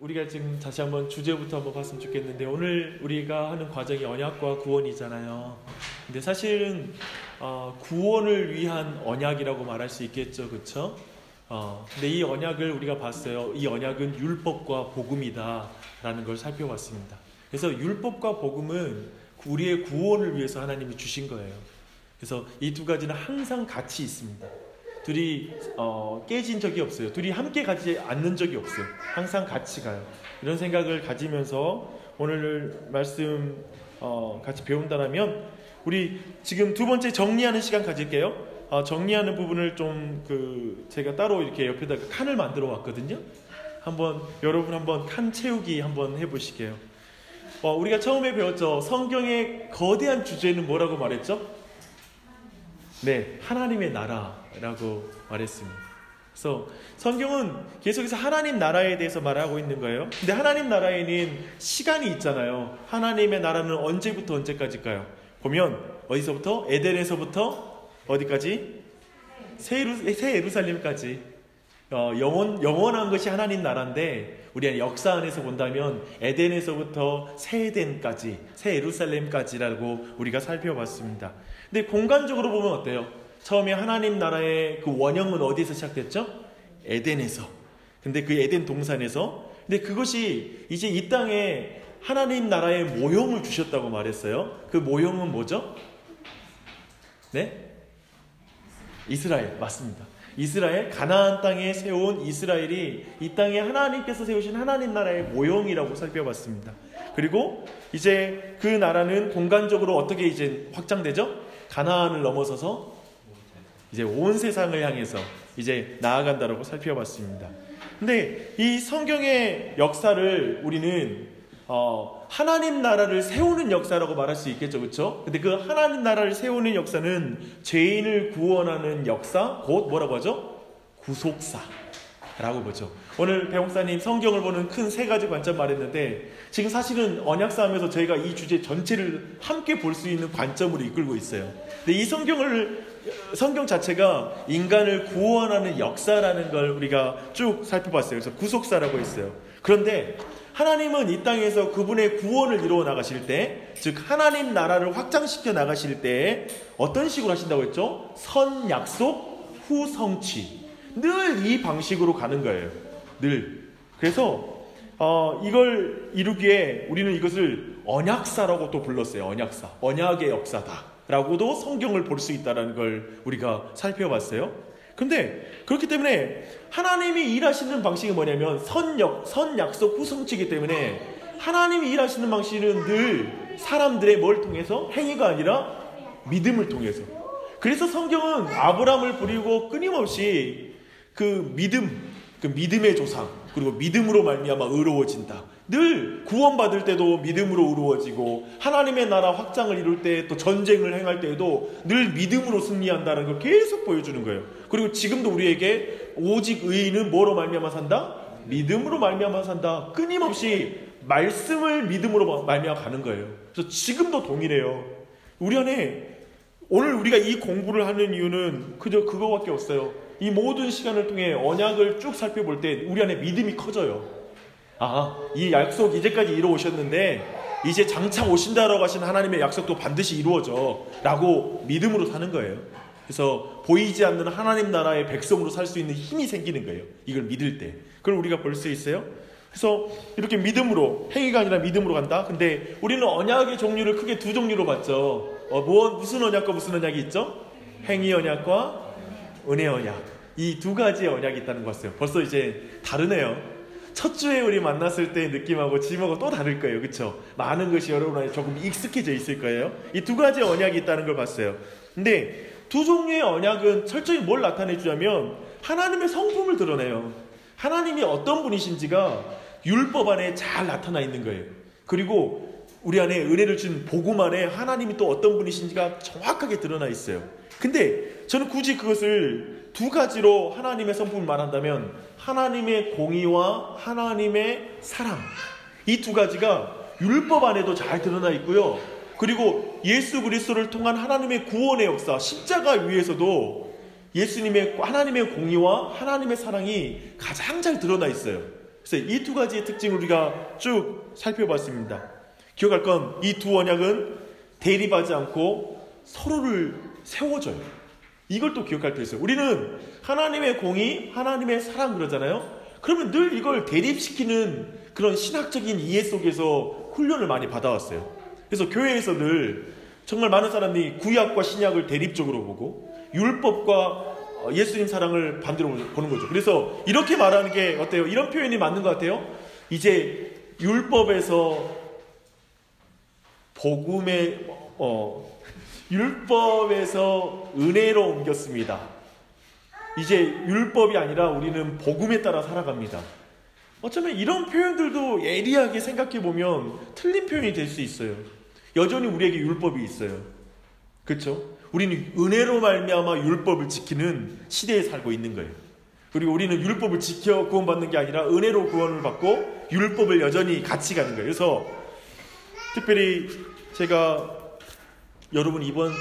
우리가 지금 다시 한번 주제부터 한번 봤으면 좋겠는데, 오늘 우리가 하는 과정이 언약과 구원이잖아요. 근데 사실은 구원을 위한 언약이라고 말할 수 있겠죠, 그렇죠? 근데 이 언약을 우리가 봤어요. 이 언약은 율법과 복음이다라는 걸 살펴봤습니다. 그래서 율법과 복음은 우리의 구원을 위해서 하나님이 주신 거예요. 그래서 이 두 가지는 항상 같이 있습니다. 둘이 깨진 적이 없어요. 둘이 함께 가지 않는 적이 없어요. 항상 같이 가요. 이런 생각을 가지면서 오늘 말씀 같이 배운다면, 우리 지금 두 번째 정리하는 시간 가질게요. 정리하는 부분을 좀 제가 따로 이렇게 옆에다가 칸을 만들어 왔거든요. 여러분 한번 칸 채우기 한번 해보시게요. 우리가 처음에 배웠죠. 성경의 거대한 주제는 뭐라고 말했죠? 네, 하나님의 나라라고 말했습니다. 그래서 성경은 계속해서 하나님 나라에 대해서 말하고 있는 거예요. 근데 하나님 나라에는 시간이 있잖아요. 하나님의 나라는 언제부터 언제까지일까요? 보면 어디서부터? 에덴에서부터 어디까지? 새 예루살렘까지. 영원한 것이 하나님 나라인데, 우리 역사 안에서 본다면 에덴에서부터 새 에덴까지, 새 예루살렘까지라고 우리가 살펴봤습니다. 근데 공간적으로 보면 어때요? 처음에 하나님 나라의 그 원형은 어디에서 시작됐죠? 에덴에서. 근데 그 에덴 동산에서. 근데 그것이 이제 이 땅에 하나님 나라의 모형을 주셨다고 말했어요. 그 모형은 뭐죠? 네? 이스라엘. 맞습니다. 이스라엘, 가나안 땅에 세운 이스라엘이 이 땅에 하나님께서 세우신 하나님 나라의 모형이라고 살펴봤습니다. 그리고 이제 그 나라는 공간적으로 어떻게 이제 확장되죠? 가나안을 넘어서서 이제 온 세상을 향해서 이제 나아간다라고 살펴봤습니다. 근데 이 성경의 역사를 우리는 하나님 나라를 세우는 역사라고 말할 수 있겠죠, 그렇죠? 근데 그 하나님 나라를 세우는 역사는 죄인을 구원하는 역사, 곧 뭐라고 하죠? 구속사라고 보죠. 오늘 배목사님 성경을 보는 큰 세 가지 관점 말했는데, 지금 사실은 언약싸움에서 저희가 이 주제 전체를 함께 볼 수 있는 관점으로 이끌고 있어요. 근데 이 성경 자체가 인간을 구원하는 역사라는 걸 우리가 쭉 살펴봤어요. 그래서 구속사라고 했어요. 그런데 하나님은 이 땅에서 그분의 구원을 이루어 나가실 때, 즉 하나님 나라를 확장시켜 나가실 때 어떤 식으로 하신다고 했죠? 선 약속 후 성취. 늘 이 방식으로 가는 거예요. 늘. 그래서 이걸 이루기에 우리는 이것을 언약사라고 또 불렀어요. 언약사. 언약의 역사다 라고도 성경을 볼 수 있다는 걸 우리가 살펴봤어요. 근데 그렇기 때문에 하나님이 일하시는 방식이 뭐냐면 선 약속 후성치이기 때문에, 하나님이 일하시는 방식은 늘 사람들의 뭘 통해서? 행위가 아니라 믿음을 통해서. 그래서 성경은 아브라함을 부리고 끊임없이 그 믿음의 조상, 그리고 믿음으로 말미암아 의로워진다. 늘 구원받을 때도 믿음으로 의로워지고, 하나님의 나라 확장을 이룰 때, 또 전쟁을 행할 때에도 늘 믿음으로 승리한다는 걸 계속 보여주는 거예요. 그리고 지금도 우리에게 오직 의인은 뭐로 말미암아 산다? 믿음으로 말미암아 산다. 끊임없이 말씀을 믿음으로 말미암아 가는 거예요. 그래서 지금도 동일해요. 우리 안에 오늘 우리가 이 공부를 하는 이유는 그저 그거밖에 없어요. 이 모든 시간을 통해 언약을 쭉 살펴볼 때 우리 안에 믿음이 커져요. 이 약속 이제까지 이루어오셨는데 이제 장차 오신다라고 하신 하나님의 약속도 반드시 이루어져 라고 믿음으로 사는 거예요. 그래서 보이지 않는 하나님 나라의 백성으로 살 수 있는 힘이 생기는 거예요. 이걸 믿을 때. 그걸 우리가 볼 수 있어요. 그래서 이렇게 믿음으로, 행위가 아니라 믿음으로 간다. 근데 우리는 언약의 종류를 크게 두 종류로 봤죠. 무슨 언약과 무슨 언약이 있죠? 행위 언약과 은혜 언약. 이 두 가지의 언약이 있다는 거 봤어요. 벌써 이제 다르네요. 첫 주에 우리 만났을 때 느낌하고 지금하고 또 다를 거예요. 그렇죠? 많은 것이 여러분한테 조금 익숙해져 있을 거예요. 이 두 가지의 언약이 있다는 걸 봤어요. 근데 두 종류의 언약은 철저히 뭘 나타내 주냐면 하나님의 성품을 드러내요. 하나님이 어떤 분이신지가 율법 안에 잘 나타나 있는 거예요. 그리고 우리 안에 은혜를 준 복음 안에 하나님이 또 어떤 분이신지가 정확하게 드러나 있어요. 근데 저는 굳이 그것을 두 가지로 하나님의 성품을 말한다면, 하나님의 공의와 하나님의 사랑, 이 두 가지가 율법 안에도 잘 드러나 있고요. 그리고 예수 그리스도를 통한 하나님의 구원의 역사, 십자가 위에서도 하나님의 공의와 하나님의 사랑이 가장 잘 드러나 있어요. 그래서 이 두 가지의 특징을 우리가 쭉 살펴봤습니다. 기억할 건 이 두 언약은 대립하지 않고 서로를 세워줘요. 이걸 또 기억할 게 있어요. 우리는 하나님의 공의, 하나님의 사랑 그러잖아요. 그러면 늘 이걸 대립시키는 그런 신학적인 이해 속에서 훈련을 많이 받아왔어요. 그래서 교회에서 늘 정말 많은 사람들이 구약과 신약을 대립적으로 보고 율법과 예수님 사랑을 반대로 보는 거죠. 그래서 이렇게 말하는 게 어때요? 이런 표현이 맞는 것 같아요. 이제 율법에서 율법에서 은혜로 옮겼습니다. 이제 율법이 아니라 우리는 복음에 따라 살아갑니다. 어쩌면 이런 표현들도 예리하게 생각해보면 틀린 표현이 될 수 있어요. 여전히 우리에게 율법이 있어요. 그렇죠? 우리는 은혜로 말미암아 율법을 지키는 시대에 살고 있는 거예요. 그리고 우리는 율법을 지켜 구원받는 게 아니라 은혜로 구원을 받고 율법을 여전히 같이 가는 거예요. 그래서 특별히 제가 여러분 이번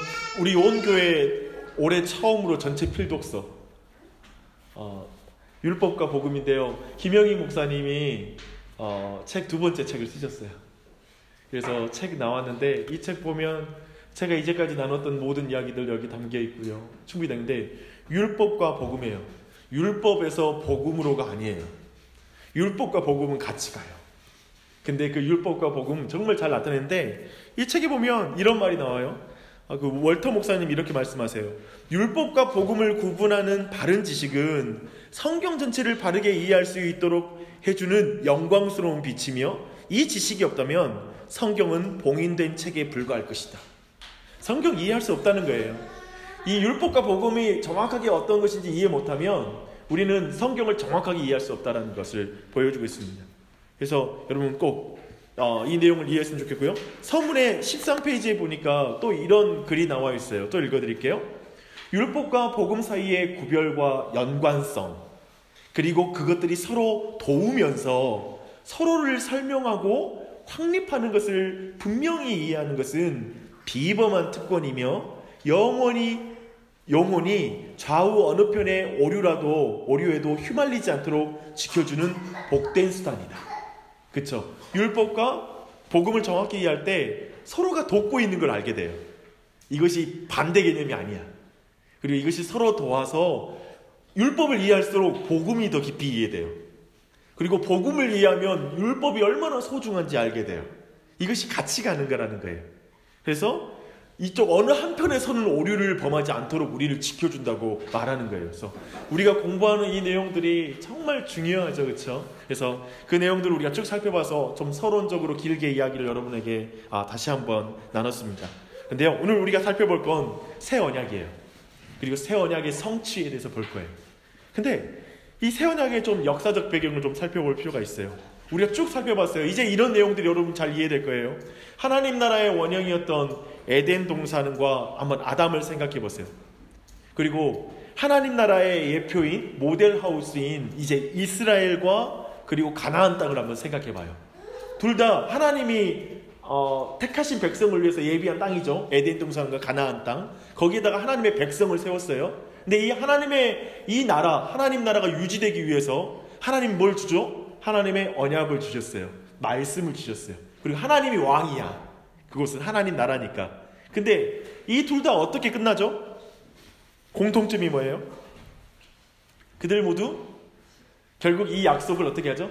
우리 온 교회 올해 처음으로 전체 필독서 율법과 복음인데요. 김영희 목사님이 책 두 번째 책을 쓰셨어요. 그래서 책 나왔는데 이 책 보면 제가 이제까지 나눴던 모든 이야기들 여기 담겨 있고요. 충분히 되는데 율법과 복음이에요. 율법에서 복음으로가 아니에요. 율법과 복음은 같이 가요. 근데 그 율법과 복음 정말 잘 나타내는데 이 책에 보면 이런 말이 나와요. 그 월터 목사님 이렇게 말씀하세요. 율법과 복음을 구분하는 바른 지식은 성경 전체를 바르게 이해할 수 있도록 해주는 영광스러운 빛이며 이 지식이 없다면 성경은 봉인된 책에 불과할 것이다. 성경 이해할 수 없다는 거예요. 이 율법과 복음이 정확하게 어떤 것인지 이해 못하면 우리는 성경을 정확하게 이해할 수 없다는 것을 보여주고 있습니다. 그래서 여러분 꼭 이 내용을 이해했으면 좋겠고요. 서문의 13페이지에 보니까 또 이런 글이 나와 있어요. 또 읽어드릴게요. 율법과 복음 사이의 구별과 연관성, 그리고 그것들이 서로 도우면서 서로를 설명하고 확립하는 것을 분명히 이해하는 것은 비범한 특권이며 영혼이 좌우 어느 편의 오류에도 휘말리지 않도록 지켜주는 복된 수단이다. 그렇죠? 율법과 복음을 정확히 이해할 때 서로가 돕고 있는 걸 알게 돼요. 이것이 반대 개념이 아니야. 그리고 이것이 서로 도와서 율법을 이해할수록 복음이 더 깊이 이해돼요. 그리고 복음을 이해하면 율법이 얼마나 소중한지 알게 돼요. 이것이 같이 가는 거라는 거예요. 그래서 이쪽 어느 한편에서는 오류를 범하지 않도록 우리를 지켜준다고 말하는 거예요. 그래서 우리가 공부하는 이 내용들이 정말 중요하죠. 그렇죠? 그래서 그 내용들을 우리가 쭉 살펴봐서 좀 서론적으로 길게 이야기를 여러분에게 다시 한번 나눴습니다. 근데요, 오늘 우리가 살펴볼 건 새 언약이에요. 그리고 새 언약의 성취에 대해서 볼 거예요. 근데 이 새 언약의 좀 역사적 배경을 좀 살펴볼 필요가 있어요. 우리가 쭉 살펴봤어요. 이제 이런 내용들이 여러분 잘 이해될 거예요. 하나님 나라의 원형이었던 에덴 동산과 한번 아담을 생각해 보세요. 그리고 하나님 나라의 예표인 모델하우스인 이제 이스라엘과 그리고 가나안 땅을 한번 생각해 봐요. 둘 다 하나님이 택하신 백성을 위해서 예비한 땅이죠. 에덴 동산과 가나안 땅. 거기에다가 하나님의 백성을 세웠어요. 근데 이 하나님의 이 나라, 하나님 나라가 유지되기 위해서 하나님 뭘 주죠? 하나님의 언약을 주셨어요. 말씀을 주셨어요. 그리고 하나님이 왕이야. 그곳은 하나님 나라니까. 근데 이 둘 다 어떻게 끝나죠? 공통점이 뭐예요? 그들 모두 결국 이 약속을 어떻게 하죠?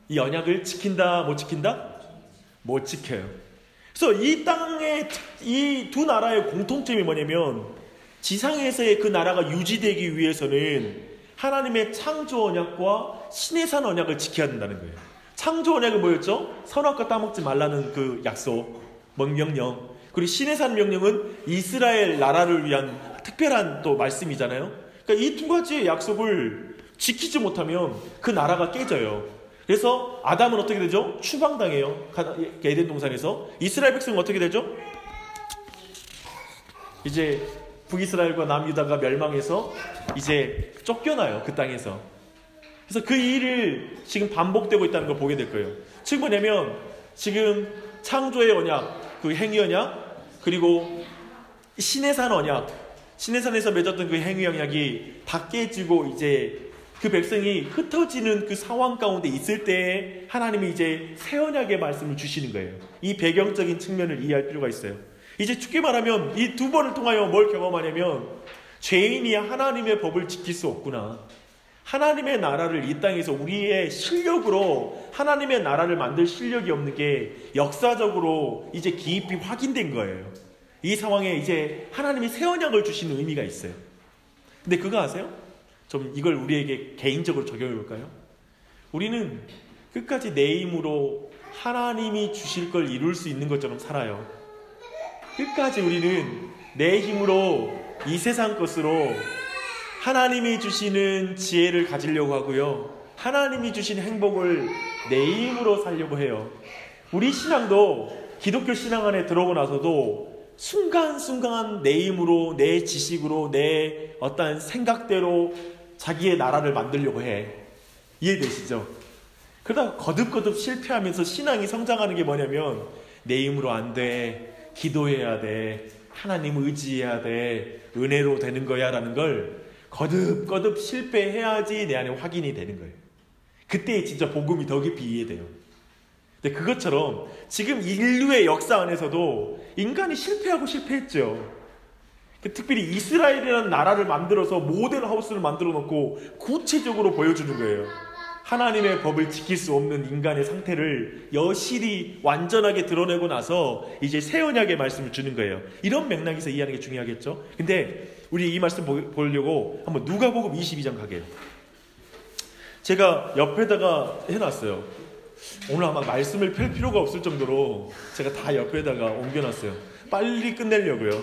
이 언약을 지킨다, 못 지킨다? 못 지켜요. 그래서 이 땅의 이 두 나라의 공통점이 뭐냐면 지상에서의 그 나라가 유지되기 위해서는 하나님의 창조 언약과 신의 산 언약을 지켜야 된다는 거예요. 창조 언약은 뭐였죠? 선악과 따먹지 말라는 그 약속, 명령. 그리고 신의 산 명령은 이스라엘 나라를 위한 특별한 또 말씀이잖아요. 그러니까 이 두 가지의 약속을 지키지 못하면 그 나라가 깨져요. 그래서 아담은 어떻게 되죠? 추방당해요. 에덴 동산에서. 이스라엘 백성은 어떻게 되죠? 이제 북이스라엘과 남유다가 멸망해서 이제 쫓겨나요. 그 땅에서. 그래서 그 일을 지금 반복되고 있다는 걸 보게 될 거예요. 즉 뭐냐면 지금 창조의 언약, 그 행위 언약, 그리고 신의 산 언약, 신의 산에서 맺었던 그 행위 언약이 다 깨지고 이제 그 백성이 흩어지는 그 상황 가운데 있을 때 하나님이 이제 새 언약의 말씀을 주시는 거예요. 이 배경적인 측면을 이해할 필요가 있어요. 이제 쉽게 말하면 이 두 번을 통하여 뭘 경험하냐면 죄인이 하나님의 법을 지킬 수 없구나. 하나님의 나라를 이 땅에서 우리의 실력으로 하나님의 나라를 만들 실력이 없는 게 역사적으로 이제 깊이 확인된 거예요. 이 상황에 이제 하나님이 새 언약을 주시는 의미가 있어요. 근데 그거 아세요? 좀 이걸 우리에게 개인적으로 적용해 볼까요? 우리는 끝까지 내 힘으로 하나님이 주실 걸 이룰 수 있는 것처럼 살아요. 끝까지 우리는 내 힘으로 이 세상 것으로 하나님이 주시는 지혜를 가지려고 하고요. 하나님이 주신 행복을 내 힘으로 살려고 해요. 우리 신앙도 기독교 신앙 안에 들어오고 나서도 순간순간 내 힘으로, 내 지식으로, 내 어떤 생각대로 자기의 나라를 만들려고 해. 이해되시죠? 그러다 거듭거듭 실패하면서 신앙이 성장하는 게 뭐냐면 내 힘으로 안 돼. 기도해야 돼. 하나님 의지해야 돼. 은혜로 되는 거야 라는 걸 거듭거듭 실패해야지 내 안에 확인이 되는 거예요. 그때 진짜 복음이 더 깊이 이해돼요. 근데 그것처럼 지금 인류의 역사 안에서도 인간이 실패하고 실패했죠. 특별히 이스라엘이라는 나라를 만들어서 모델 하우스를 만들어 놓고 구체적으로 보여주는 거예요. 하나님의 법을 지킬 수 없는 인간의 상태를 여실히 완전하게 드러내고 나서 이제 새 언약의 말씀을 주는 거예요. 이런 맥락에서 이해하는 게 중요하겠죠. 근데 우리 이 말씀 보려고 한번 누가복음 22장 가게요. 제가 옆에다가 해놨어요. 오늘 아마 말씀을 펼 필요가 없을 정도로 제가 다 옆에다가 옮겨놨어요. 빨리 끝내려고요.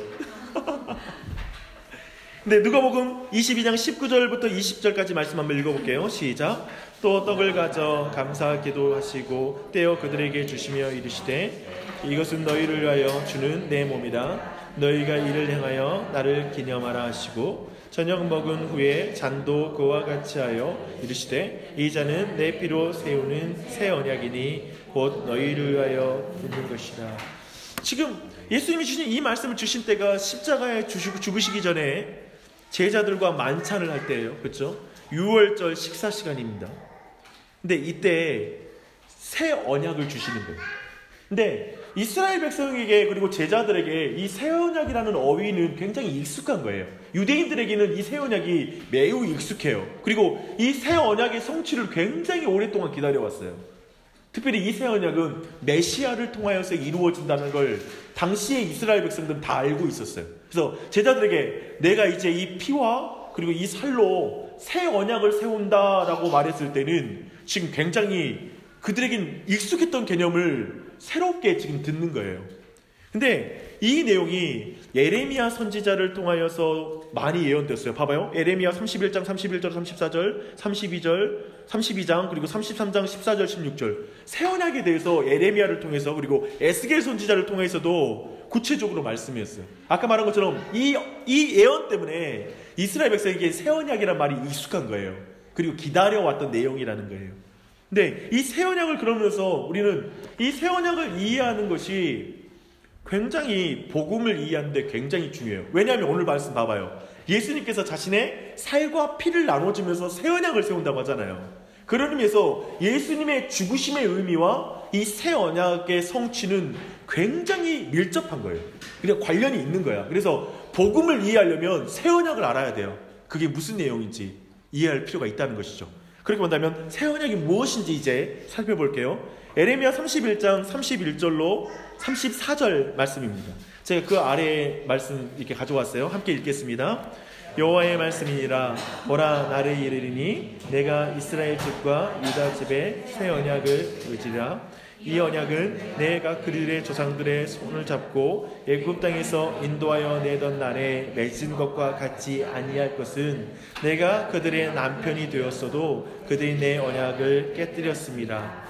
네, 누가복음 22장 19절부터 20절까지 말씀 한번 읽어볼게요. 시작. 또 떡을 가져 감사 기도하시고 떼어 그들에게 주시며 이르시되 이것은 너희를 위하여 주는 내 몸이다. 너희가 이를 행하여 나를 기념하라 하시고 저녁 먹은 후에 잔도 그와 같이 하여 이르시되 이 잔은 내 피로 세우는 새 언약이니 곧 너희를 위하여 붓는 것이라. 지금 예수님이 주신 이 말씀을 주신 때가 십자가에 죽으시기 전에 제자들과 만찬을 할 때예요. 그렇죠? 6월절 식사 시간입니다. 근데 이때 새 언약을 주시는 거예요. 근데 이스라엘 백성에게 그리고 제자들에게 이 새 언약이라는 어휘는 굉장히 익숙한 거예요. 유대인들에게는 이 새 언약이 매우 익숙해요. 그리고 이 새 언약의 성취를 굉장히 오랫동안 기다려왔어요. 특별히 이 새 언약은 메시아를 통하여서 이루어진다는 걸 당시의 이스라엘 백성들은 다 알고 있었어요. 그래서 제자들에게 내가 이제 이 피와 그리고 이 살로 새 언약을 세운다라고 말했을 때는 지금 굉장히 그들에겐 익숙했던 개념을 새롭게 지금 듣는 거예요. 근데 이 내용이 예레미야 선지자를 통하여서 많이 예언됐어요. 봐봐요. 예레미야 31장 31절 34절 32장 그리고 33장 14절 16절 새 언약에 대해서 예레미야를 통해서 그리고 에스겔 선지자를 통해서도 구체적으로 말씀했어요. 아까 말한 것처럼 이 예언 때문에 이스라엘 백성에게 새 언약이란 말이 익숙한 거예요. 그리고 기다려왔던 내용이라는 거예요. 근데 이 새 언약을 그러면서 우리는 이 새 언약을 이해하는 것이 굉장히 복음을 이해하는데 굉장히 중요해요. 왜냐하면 오늘 말씀 봐봐요. 예수님께서 자신의 살과 피를 나눠주면서 새 언약을 세운다고 하잖아요. 그런 의미에서 예수님의 죽으심의 의미와 이 새 언약의 성취는 굉장히 밀접한 거예요. 그래서 관련이 있는 거야. 그래서 복음을 이해하려면 새 언약을 알아야 돼요. 그게 무슨 내용인지 이해할 필요가 있다는 것이죠. 그렇게 본다면 새 언약이 무엇인지 이제 살펴볼게요. 예레미야 31장 31절로 34절 말씀입니다. 제가 그 아래에 말씀 이렇게 가져왔어요. 함께 읽겠습니다. 여호와의 말씀이니라. 보라 나를 이르리니 내가 이스라엘 집과 유다 집에 새 언약을 의지라. 이 언약은 내가 그들의 조상들의 손을 잡고 애굽 땅에서 인도하여 내던 날에 맺은 것과 같이 아니할 것은 내가 그들의 남편이 되었어도 그들이 내 언약을 깨뜨렸습니다.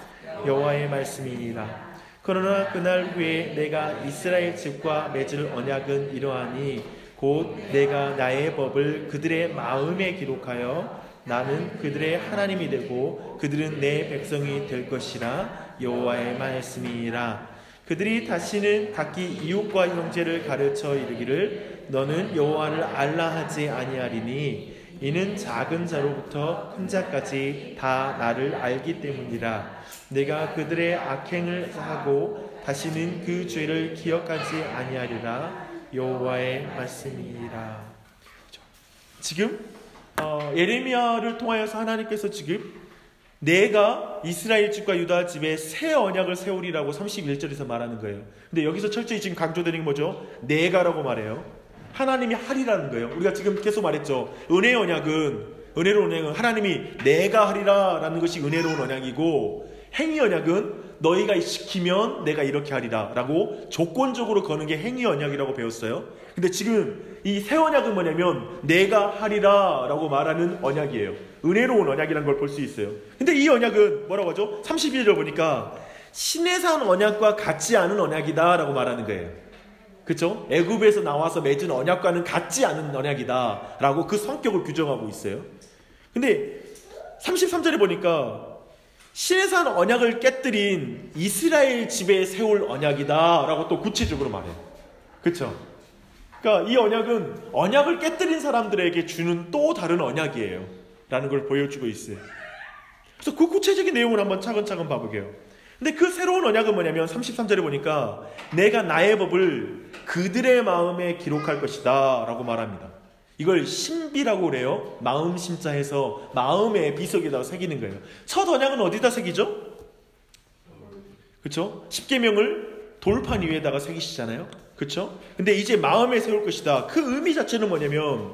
여호와의 말씀이니라. 그러나 그날 후에 내가 이스라엘 집과 맺을 언약은 이러하니 곧 내가 나의 법을 그들의 마음에 기록하여 나는 그들의 하나님이 되고 그들은 내 백성이 될 것이라. 여호와의 말씀이니라. 그들이 다시는 각기 이웃과 형제를 가르쳐 이르기를 너는 여호와를 알라 하지 아니하리니 이는 작은 자로부터 큰 자까지 다 나를 알기 때문이라. 내가 그들의 악행을 하고 다시는 그 죄를 기억하지 아니하리라. 여호와의 말씀이니라. 지금 예레미야를 통하여서 하나님께서 지금 내가 이스라엘 집과 유다 집에 새 언약을 세우리라고 31절에서 말하는 거예요. 근데 여기서 철저히 지금 강조되는 게 뭐죠? 내가라고 말해요. 하나님이 하리라는 거예요. 우리가 지금 계속 말했죠. 은혜로운 언약은 하나님이 내가 하리라 라는 것이 은혜로운 언약이고, 행위 언약은 너희가 시키면 내가 이렇게 하리라 라고 조건적으로 거는 게 행위 언약이라고 배웠어요. 근데 지금 이 새 언약은 뭐냐면 내가 하리라 라고 말하는 언약이에요. 은혜로운 언약이라는 걸 볼 수 있어요. 근데 이 언약은 뭐라고 하죠? 31절 보니까 신에서 한 언약과 같지 않은 언약이다 라고 말하는 거예요. 그렇죠? 애굽에서 나와서 맺은 언약과는 같지 않은 언약이다 라고 그 성격을 규정하고 있어요. 근데 33절에 보니까 신에서 한 언약을 깨뜨린 이스라엘 집에 세울 언약이다 라고 또 구체적으로 말해요. 그렇죠? 그러니까 이 언약은 언약을 깨뜨린 사람들에게 주는 또 다른 언약이에요 라는 걸 보여주고 있어요. 그래서 그 구체적인 내용을 한번 차근차근 봐볼게요. 근데 그 새로운 언약은 뭐냐면 33절에 보니까 내가 나의 법을 그들의 마음에 기록할 것이다 라고 말합니다. 이걸 신비라고 그래요. 마음 심자해서 마음의 비석에다가 새기는 거예요. 첫 언약은 어디다 새기죠? 그렇죠? 십계명을 돌판 위에다가 새기시잖아요. 그렇죠? 근데 이제 마음에 세울 것이다. 그 의미 자체는 뭐냐면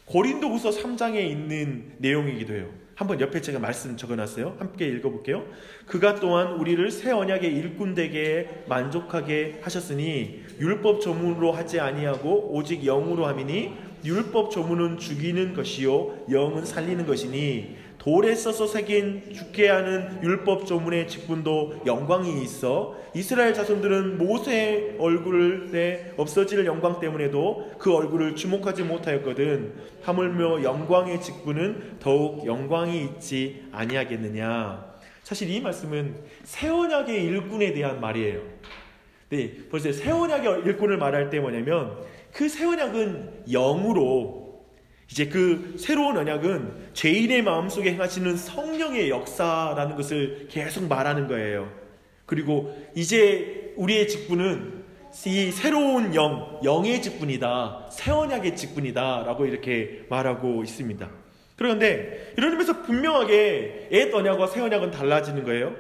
고린도후서 3장에 있는 내용이기도 해요. 한번 옆에 제가 말씀 적어놨어요. 함께 읽어볼게요. 그가 또한 우리를 새 언약의 일꾼 되게 만족하게 하셨으니 율법 조문으로 하지 아니하고 오직 영으로 함이니 율법 조문은 죽이는 것이요 영은 살리는 것이니 돌에 써서 새긴 죽게 하는 율법 조문의 직분도 영광이 있어 이스라엘 자손들은 모세의 얼굴에 없어질 영광 때문에도 그 얼굴을 주목하지 못하였거든. 하물며 영광의 직분은 더욱 영광이 있지 아니하겠느냐. 사실 이 말씀은 새 언약의 일꾼에 대한 말이에요. 네, 벌써 새 언약의 일꾼을 말할 때 뭐냐면 그 새 언약은 영으로, 이제 그 새로운 언약은 죄인의 마음속에 행하시는 성령의 역사라는 것을 계속 말하는 거예요. 그리고 이제 우리의 직분은 이 새로운 영의 직분이다, 새 언약의 직분이다 라고 이렇게 말하고 있습니다. 그런데 이런 의미에서 분명하게 옛 언약과 새 언약은 달라지는 거예요.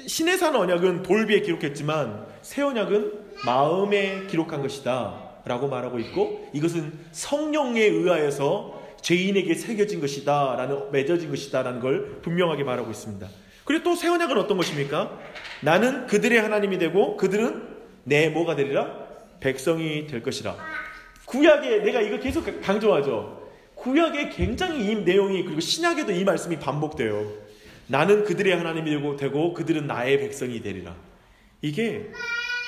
신의 산 언약은 돌 위에 기록했지만 새 언약은 마음에 기록한 것이다 라고 말하고 있고, 이것은 성령에 의하여서 죄인에게 새겨진 것이다 라는, 맺어진 것이다 라는 걸 분명하게 말하고 있습니다. 그리고 또 새 언약은 어떤 것입니까? 나는 그들의 하나님이 되고 그들은 내 뭐가 되리라? 백성이 될 것이라. 구약에 내가 이거 계속 강조하죠. 구약에 굉장히 이 내용이, 그리고 신약에도 이 말씀이 반복돼요. 나는 그들의 하나님이 되고 그들은 나의 백성이 되리라. 이게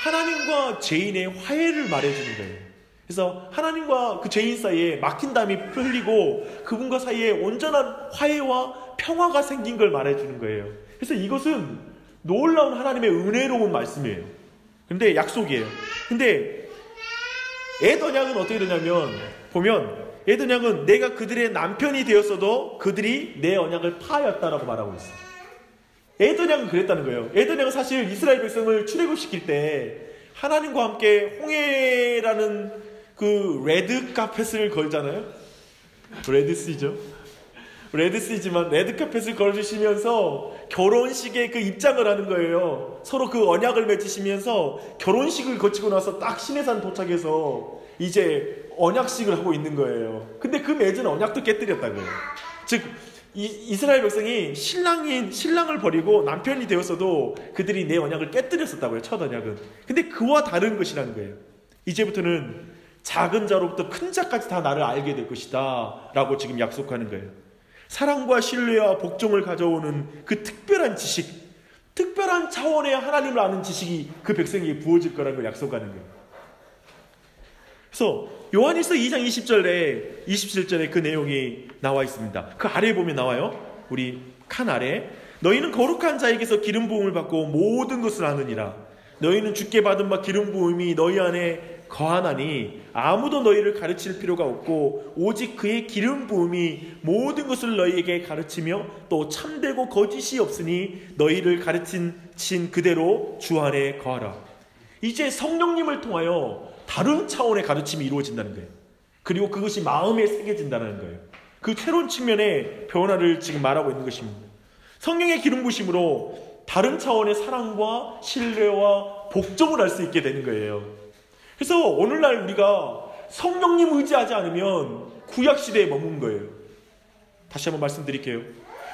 하나님과 죄인의 화해를 말해주는 거예요. 그래서 하나님과 그 죄인 사이에 막힌 담이 풀리고 그분과 사이에 온전한 화해와 평화가 생긴 걸 말해주는 거예요. 그래서 이것은 놀라운 하나님의 은혜로운 말씀이에요. 근데 약속이에요. 근데 옛 언약은 어떻게 되냐면, 보면 옛 언약은 내가 그들의 남편이 되었어도 그들이 내 언약을 파하였다라고 말하고 있어요. 옛 언약은 그랬다는 거예요. 옛 언약은 사실 이스라엘 백성을 출애굽시킬 때 하나님과 함께 홍해라는 그 레드 카펫을 걸잖아요. 레드시죠. 레드시지만 레드 카펫을 걸으시면서 결혼식에 그 입장을 하는 거예요. 서로 그 언약을 맺으시면서 결혼식을 거치고 나서 딱 시내산 도착해서 이제 언약식을 하고 있는 거예요. 근데 그 맺은 언약도 깨뜨렸다고요. 즉 이스라엘 백성이 신랑을 버리고 남편이 되었어도 그들이 내 언약을 깨뜨렸었다고요. 첫 언약은. 근데 그와 다른 것이라는 거예요. 이제부터는 작은 자로부터 큰 자까지 다 나를 알게 될 것이다 라고 지금 약속하는 거예요. 사랑과 신뢰와 복종을 가져오는 그 특별한 지식, 특별한 차원의 하나님을 아는 지식이 그 백성에게 부어질 거라는 걸 약속하는 거예요. 그래서 요한일서 2장 27절에 그 내용이 나와 있습니다. 그 아래에 보면 나와요. 우리 칸 아래. 너희는 거룩한 자에게서 기름 부음을 받고 모든 것을 아느니라. 너희는 주께 받은 바 기름 부음이 너희 안에 거하나니 아무도 너희를 가르칠 필요가 없고 오직 그의 기름 부음이 모든 것을 너희에게 가르치며 또 참되고 거짓이 없으니 너희를 가르친 그대로 주 안에 거하라. 이제 성령님을 통하여 다른 차원의 가르침이 이루어진다는 거예요. 그리고 그것이 마음에 새겨진다는 거예요. 그 새로운 측면의 변화를 지금 말하고 있는 것입니다. 성령의 기름 부으심으로 다른 차원의 사랑과 신뢰와 복종을 할 수 있게 되는 거예요. 그래서 오늘날 우리가 성령님 의지하지 않으면 구약시대에 머문 거예요. 다시 한번 말씀드릴게요.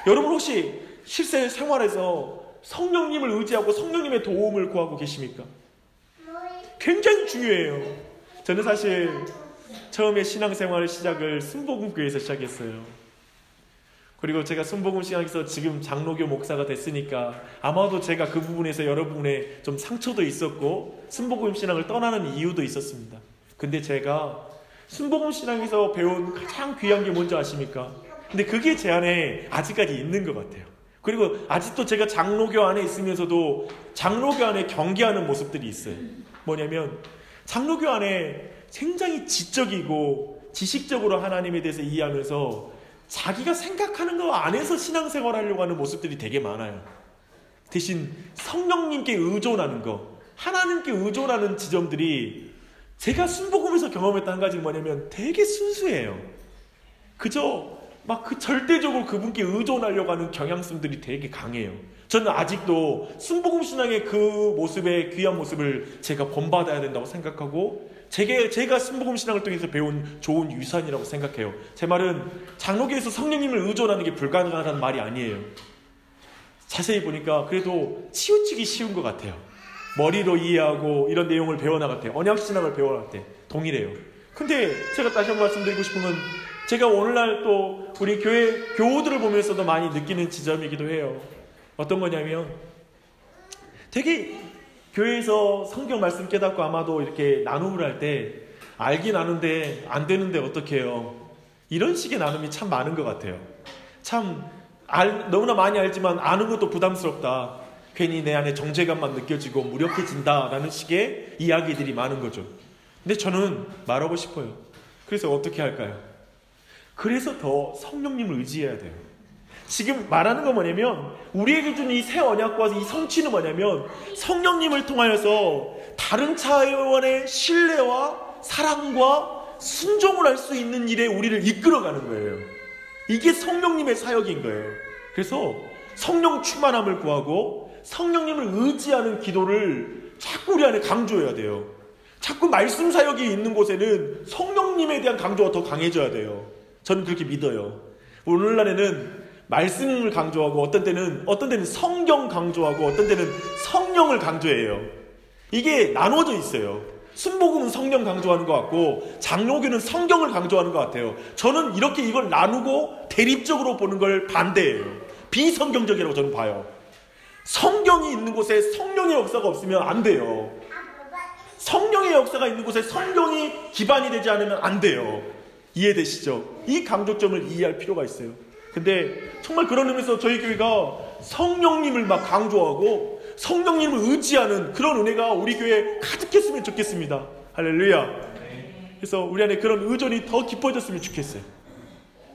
여러분 혹시 실제 생활에서 성령님을 의지하고 성령님의 도움을 구하고 계십니까? 굉장히 중요해요. 저는 사실 처음에 신앙생활 시작을 순복음교회에서 시작했어요. 그리고 제가 순복음 신앙에서 지금 장로교 목사가 됐으니까 아마도 제가 그 부분에서 여러분의 좀 상처도 있었고 순복음 신앙을 떠나는 이유도 있었습니다. 근데 제가 순복음 신앙에서 배운 가장 귀한 게 뭔지 아십니까? 근데 그게 제 안에 아직까지 있는 것 같아요. 그리고 아직도 제가 장로교 안에 있으면서도 장로교 안에 경계하는 모습들이 있어요. 뭐냐면 장로교 안에 굉장히 지적이고 지식적으로 하나님에 대해서 이해하면서 자기가 생각하는 거 안에서 신앙생활 하려고 하는 모습들이 되게 많아요. 대신 성령님께 의존하는 거, 하나님께 의존하는 지점들이 제가 순복음에서 경험했던 한 가지는 뭐냐면 되게 순수해요. 그저 막 절대적으로 그분께 의존하려고 하는 경향성들이 되게 강해요. 저는 아직도 순복음 신앙의 그 모습의 귀한 모습을 제가 본받아야 된다고 생각하고 제가 순복음 신앙을 통해서 배운 좋은 유산이라고 생각해요. 제 말은 장로교에서 성령님을 의존하는 게 불가능하다는 말이 아니에요. 자세히 보니까 그래도 치우치기 쉬운 것 같아요. 머리로 이해하고 이런 내용을 배워나갈 때, 언약신앙을 배워나갈 때 동일해요. 근데 제가 다시 한번 말씀드리고 싶은 건 제가 오늘날 또 우리 교회 교우들을 보면서도 많이 느끼는 지점이기도 해요. 어떤 거냐면 되게 교회에서 성경 말씀 깨닫고 아마도 이렇게 나눔을 할 때 알긴 아는데 안 되는데 어떡해요. 이런 식의 나눔이 참 많은 것 같아요. 참 너무나 많이 알지만 아는 것도 부담스럽다. 괜히 내 안에 정죄감만 느껴지고 무력해진다라는 식의 이야기들이 많은 거죠. 근데 저는 말하고 싶어요. 그래서 어떻게 할까요? 그래서 더 성령님을 의지해야 돼요. 지금 말하는 건 뭐냐면 우리에게 준 이 새 언약과 이 성취는 뭐냐면 성령님을 통하여서 다른 차원의 신뢰와 사랑과 순종을 할 수 있는 일에 우리를 이끌어가는 거예요. 이게 성령님의 사역인 거예요. 그래서 성령 충만함을 구하고 성령님을 의지하는 기도를 자꾸 우리 안에 강조해야 돼요. 자꾸 말씀 사역이 있는 곳에는 성령님에 대한 강조가 더 강해져야 돼요. 저는 그렇게 믿어요. 오늘날에는 말씀을 강조하고 어떤 때는 성경 강조하고 어떤 때는 성령을 강조해요. 이게 나눠져 있어요. 순복음은 성령 강조하는 것 같고 장로교는 성경을 강조하는 것 같아요. 저는 이렇게 이걸 나누고 대립적으로 보는 걸 반대해요. 비성경적이라고 저는 봐요. 성경이 있는 곳에 성령의 역사가 없으면 안 돼요. 성령의 역사가 있는 곳에 성경이 기반이 되지 않으면 안 돼요. 이해되시죠? 이 강조점을 이해할 필요가 있어요. 근데 정말 그런 의미에서 저희 교회가 성령님을 막 강조하고 성령님을 의지하는 그런 은혜가 우리 교회에 가득했으면 좋겠습니다. 할렐루야. 그래서 우리 안에 그런 의존이 더 깊어졌으면 좋겠어요.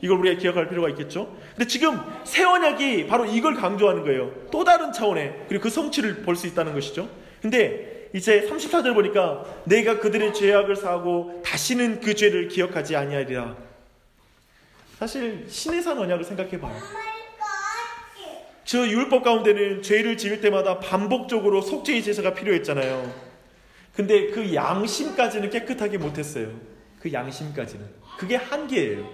이걸 우리가 기억할 필요가 있겠죠. 근데 지금 새 언약이 바로 이걸 강조하는 거예요. 또 다른 차원의 그리고 그 성취를 볼 수 있다는 것이죠. 근데 이제 34절 보니까 내가 그들의 죄악을 사하고 다시는 그 죄를 기억하지 아니하리라. 사실 신의 산 언약을 생각해봐요. 저 율법 가운데는 죄를 지을 때마다 반복적으로 속죄의 제사가 필요했잖아요. 근데 그 양심까지는 깨끗하게 못했어요. 그 양심까지는. 그게 한계예요.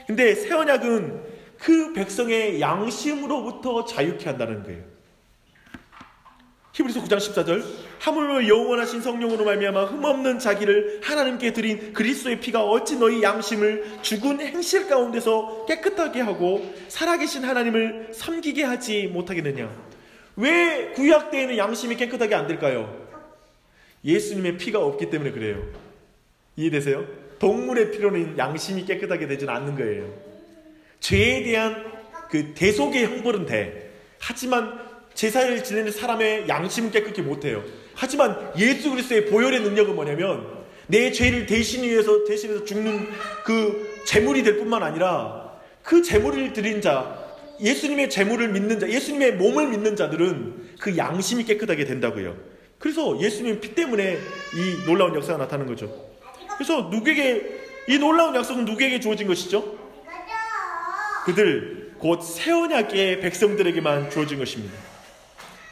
근데 새 언약은 그 백성의 양심으로부터 자유케 한다는 거예요. 히브리서 9장 14절 하물며 영원하신 성령으로 말미암아 흠없는 자기를 하나님께 드린 그리스도의 피가 어찌 너희 양심을 죽은 행실 가운데서 깨끗하게 하고 살아계신 하나님을 섬기게 하지 못하겠느냐. 왜 구약 때에는 양심이 깨끗하게 안 될까요? 예수님의 피가 없기 때문에 그래요. 이해되세요? 동물의 피로는 양심이 깨끗하게 되지는 않는 거예요. 죄에 대한 그 대속의 형벌은 돼. 하지만 제사를 지내는 사람의 양심은 깨끗이 못해요. 하지만 예수 그리스도의 보혈의 능력은 뭐냐면 내 죄를 대신해서 죽는 그 제물이 될 뿐만 아니라 그 제물을 드린 자, 예수님의 제물을 믿는 자, 예수님의 몸을 믿는 자들은 그 양심이 깨끗하게 된다고요. 그래서 예수님 피 때문에 이 놀라운 역사가 나타나는 거죠. 그래서 이 놀라운 약속은 누구에게 주어진 것이죠? 그들 곧 새 언약의 백성들에게만 주어진 것입니다.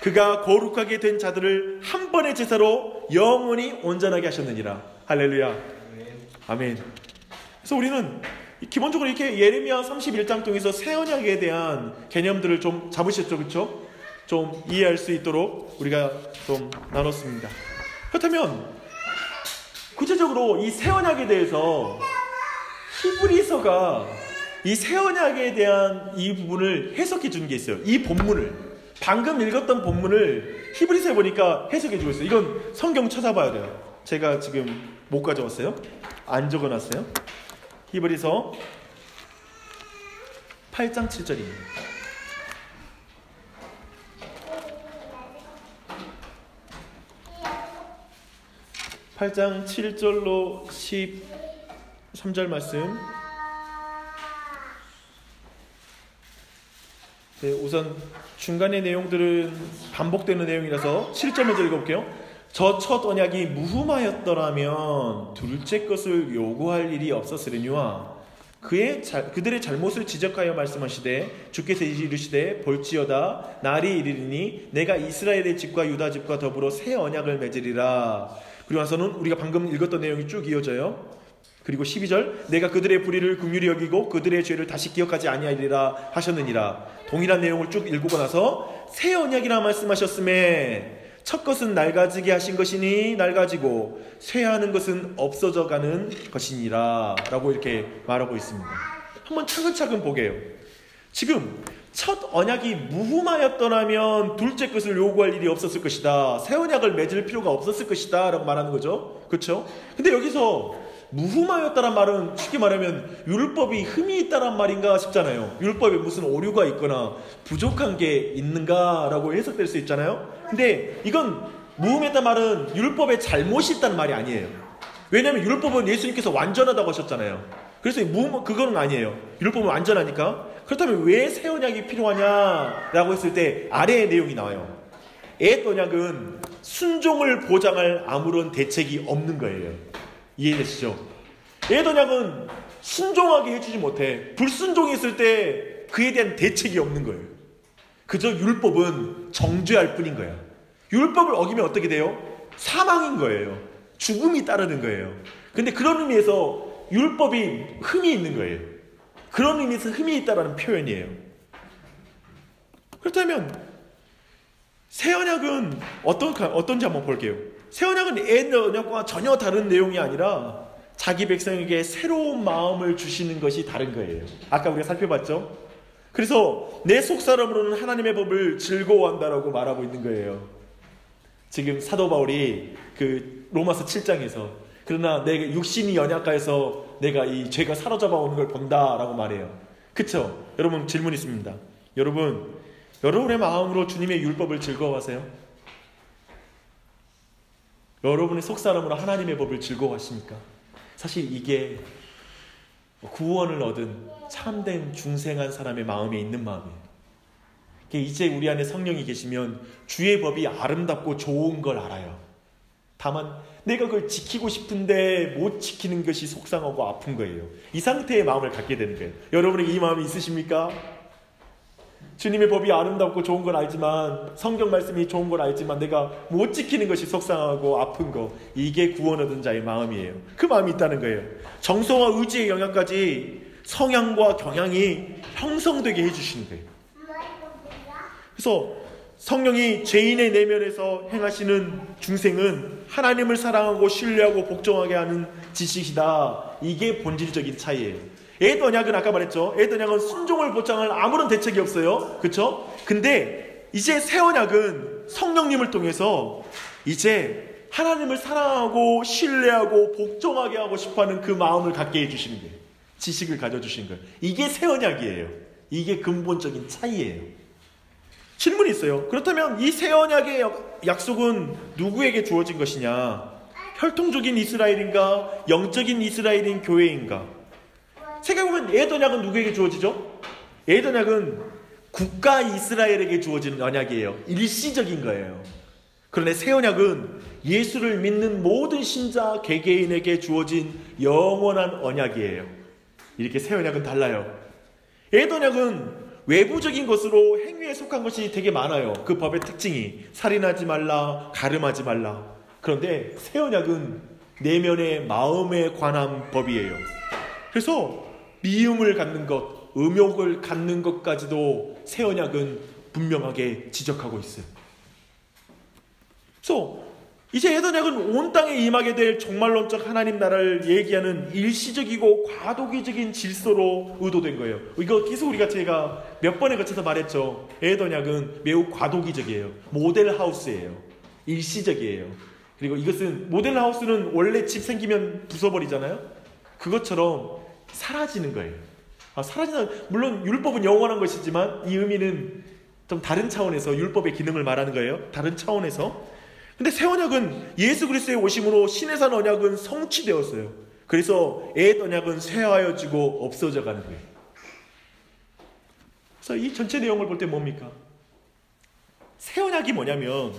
그가 거룩하게 된 자들을 한 번의 제사로 영원히 온전하게 하셨느니라. 할렐루야. 아멘. 그래서 우리는 기본적으로 이렇게 예레미야 31장 통해서 새 언약에 대한 개념들을 좀 잡으셨죠, 그렇죠? 좀 이해할 수 있도록 우리가 좀 나눴습니다. 그렇다면 구체적으로 이 새 언약에 대해서 히브리서가 이 새 언약에 대한 이 부분을 해석해 주는 게 있어요. 이 본문을, 방금 읽었던 본문을 히브리서에 보니까 해석해 주고 있어요. 이건 성경 찾아봐야 돼요. 제가 지금 못 가져왔어요. 안 적어놨어요. 히브리서 8장 7절입니다. 8장 7절로 13절 말씀. 네, 우선 중간의 내용들은 반복되는 내용이라서 7절 먼저 읽어볼게요. 저 첫 언약이 무흠하였더라면 둘째 것을 요구할 일이 없었으려니와 그들의 잘못을 지적하여 말씀하시되 주께서 이르시되 볼지어다 날이 이르리니 내가 이스라엘의 집과 유다 집과 더불어 새 언약을 맺으리라. 그리고 나서는 우리가 방금 읽었던 내용이 쭉 이어져요. 그리고 12절 내가 그들의 불의를 긍휼히 여기고 그들의 죄를 다시 기억하지 아니하리라 하셨느니라. 동일한 내용을 쭉 읽고 나서 새 언약이라 말씀하셨음에 첫 것은 낡아지게 하신 것이니 낡아지고 쇠하는 것은 없어져 가는 것이니라 라고 이렇게 말하고 있습니다. 한번 차근차근 보게요. 지금 첫 언약이 무흠하였더라면 둘째 것을 요구할 일이 없었을 것이다. 새 언약을 맺을 필요가 없었을 것이다 라고 말하는 거죠. 그렇죠? 근데 여기서 무흠하였다란 말은 쉽게 말하면 율법이 흠이 있다란 말인가 싶잖아요. 율법에 무슨 오류가 있거나 부족한 게 있는가 라고 해석될 수 있잖아요. 근데 이건 무흠했다는 말은 율법에 잘못이 있다는 말이 아니에요. 왜냐하면 율법은 예수님께서 완전하다고 하셨잖아요. 그래서 그건 아니에요. 율법은 완전하니까. 그렇다면 왜 새 언약이 필요하냐라고 했을 때 아래의 내용이 나와요. 옛 언약은 순종을 보장할 아무런 대책이 없는 거예요. 이해되시죠? 옛 언약은 순종하게 해주지 못해. 불순종했을 때 그에 대한 대책이 없는 거예요. 그저 율법은 정죄할 뿐인 거야. 율법을 어기면 어떻게 돼요? 사망인 거예요. 죽음이 따르는 거예요. 근데 그런 의미에서 율법이 흠이 있는 거예요. 그런 의미에서 흠이 있다라는 표현이에요. 그렇다면 새 언약은 어떤지 한번 볼게요. 새 언약은 옛 언약과 전혀 다른 내용이 아니라 자기 백성에게 새로운 마음을 주시는 것이 다른 거예요. 아까 우리가 살펴봤죠? 그래서 내 속사람으로는 하나님의 법을 즐거워한다라고 말하고 있는 거예요. 지금 사도 바울이 그 로마서 7장에서 그러나 내 육신이 연약하여서 내가 이 죄가 사로잡아 오는 걸 본다라고 말해요. 그쵸? 여러분 질문 있습니다. 여러분의 마음으로 주님의 율법을 즐거워하세요? 여러분의 속사람으로 하나님의 법을 즐거워하십니까? 사실 이게 구원을 얻은 참된 중생한 사람의 마음에 있는 마음이에요. 이제 우리 안에 성령이 계시면 주의 법이 아름답고 좋은 걸 알아요. 다만 내가 그걸 지키고 싶은데 못 지키는 것이 속상하고 아픈 거예요. 이 상태의 마음을 갖게 되는 거예요. 여러분에게 이 마음이 있으십니까? 주님의 법이 아름답고 좋은 걸 알지만, 성경 말씀이 좋은 걸 알지만 내가 못 지키는 것이 속상하고 아픈 거, 이게 구원 얻은 자의 마음이에요. 그 마음이 있다는 거예요. 정서와 의지의 영향까지 성향과 경향이 형성되게 해주시는 거예요. 그래서 성령이 죄인의 내면에서 행하시는 중생은 하나님을 사랑하고 신뢰하고 복종하게 하는 지식이다. 이게 본질적인 차이예요. 옛 언약은 아까 말했죠. 옛 언약은 순종을 보장할 아무런 대책이 없어요. 그렇죠? 근데 이제 새 언약은 성령님을 통해서 이제 하나님을 사랑하고 신뢰하고 복종하게 하고 싶어하는 그 마음을 갖게 해주시는 거예요. 지식을 가져주시는 거예요. 이게 새 언약이에요. 이게 근본적인 차이예요. 질문이 있어요. 그렇다면 이 새 언약의 약속은 누구에게 주어진 것이냐? 혈통적인 이스라엘인가? 영적인 이스라엘인 교회인가? 생각해보면 옛 언약은 누구에게 주어지죠? 옛 언약은 국가 이스라엘에게 주어지는 언약이에요. 일시적인 거예요. 그런데 새 언약은 예수를 믿는 모든 신자 개개인에게 주어진 영원한 언약이에요. 이렇게 새 언약은 달라요. 옛 언약은 외부적인 것으로 행위에 속한 것이 되게 많아요. 그 법의 특징이 살인하지 말라, 가늠하지 말라. 그런데 새 언약은 내면의 마음에 관한 법이에요. 그래서 미움을 갖는 것, 음욕을 갖는 것까지도 새 언약은 분명하게 지적하고 있어요. 그래서 이제 옛 언약은 온 땅에 임하게 될 종말론적 하나님 나라를 얘기하는 일시적이고 과도기적인 질서로 의도된 거예요. 이거 계속 우리가 제가 몇 번에 걸쳐서 말했죠. 옛 언약은 매우 과도기적이에요. 모델하우스예요. 일시적이에요. 그리고 이것은 모델하우스는 원래 집 생기면 부숴버리잖아요. 그것처럼 사라지는 거예요. 사라지는, 물론 율법은 영원한 것이지만 이 의미는 좀 다른 차원에서 율법의 기능을 말하는 거예요. 다른 차원에서. 근데 새 언약은 예수 그리스도의 오심으로 신의 산 언약은 성취되었어요. 그래서 옛 언약은 쇠하여지고 없어져 가는 거예요. 그래서 이 전체 내용을 볼 때 뭡니까? 새 언약이 뭐냐면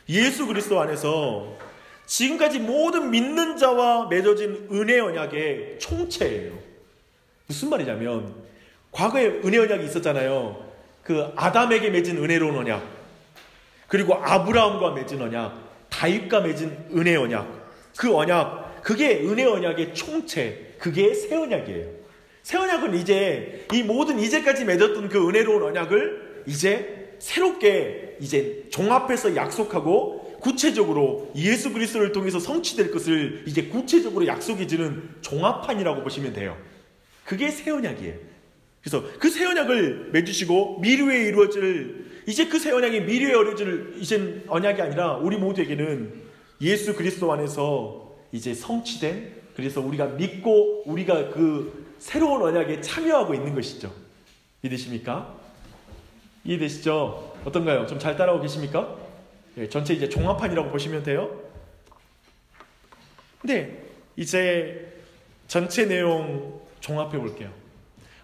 예수 그리스도 안에서 지금까지 모든 믿는 자와 맺어진 은혜 언약의 총체예요. 무슨 말이냐면 과거에 은혜 언약이 있었잖아요. 그 아담에게 맺은 은혜로운 언약, 그리고 아브라함과 맺은 언약, 다윗과 맺은 은혜 언약, 그 언약, 그게 은혜 언약의 총체, 그게 새 언약이에요. 새 언약은 이제 이 모든 이제까지 맺었던 그 은혜로운 언약을 이제 새롭게 이제 종합해서 약속하고 구체적으로 예수 그리스도를 통해서 성취될 것을 이제 구체적으로 약속해주는 종합판이라고 보시면 돼요. 그게 새 언약이에요. 그래서 그 새 언약을 맺으시고 미래에 이루어질, 이제 그 새 언약이 미래에 이루어질 이젠 언약이 아니라 우리 모두에게는 예수 그리스도 안에서 이제 성취된, 그래서 우리가 믿고 우리가 그 새로운 언약에 참여하고 있는 것이죠. 이해되십니까? 이해되시죠? 어떤가요? 좀 잘 따라오고 계십니까? 네, 전체 이제 종합판이라고 보시면 돼요. 근데 이제 전체 내용 종합해 볼게요.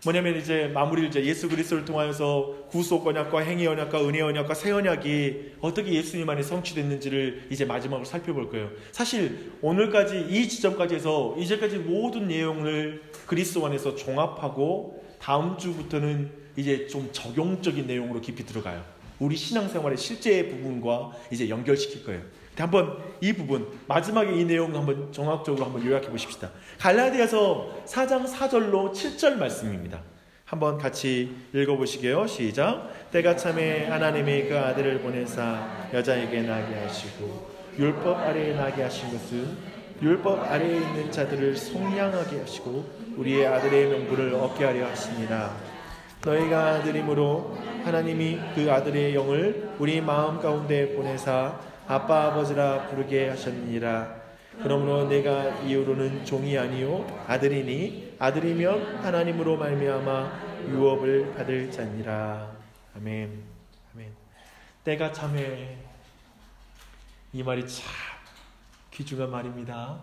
뭐냐면 이제 마무리를 이제 예수 그리스도를 통하여서 구속 언약과 행위 언약과 은혜 언약과 새 언약이 어떻게 예수님 안에 성취됐는지를 이제 마지막으로 살펴볼 거예요. 사실 오늘까지 이 지점까지 해서 이제까지 모든 내용을 그리스도 안에서 종합하고 다음 주부터는 이제 좀 적용적인 내용으로 깊이 들어가요. 우리 신앙생활의 실제 부분과 이제 연결시킬 거예요. 한번 이 부분 마지막에 이 내용 한번 정확적으로 한번 요약해 보십시다. 갈라디아서 4장 4절로 7절 말씀입니다. 한번 같이 읽어보시게요. 시작. 때가 참에 하나님이 그 아들을 보내사 여자에게 나게 하시고 율법 아래에 나게 하신 것은 율법 아래에 있는 자들을 속량하게 하시고 우리의 아들의 명분을 얻게 하려 하십니다. 너희가 아들이므로 하나님이 그 아들의 영을 우리 마음 가운데 보내사 아빠 아버지라 부르게 하셨느니라. 그러므로 내가 이후로는 종이 아니요 아들이니 아들이면 하나님으로 말미암아 유업을 받을 자니라. 아멘. 아멘. 때가 참에, 이 말이 참 귀중한 말입니다.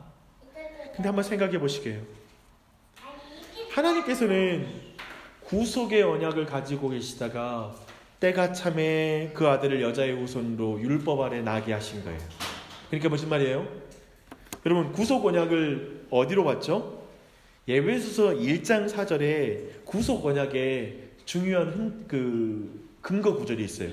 근데 한번 생각해 보시게요. 하나님께서는 구속의 언약을 가지고 계시다가 때가 참에 그 아들을 여자의 후손으로 율법 아래 나게 하신 거예요. 그러니까 무슨 말이에요? 여러분, 구속 언약을 어디로 봤죠? 에베소서 1장 4절에 구속 언약의 중요한 근거 구절이 있어요.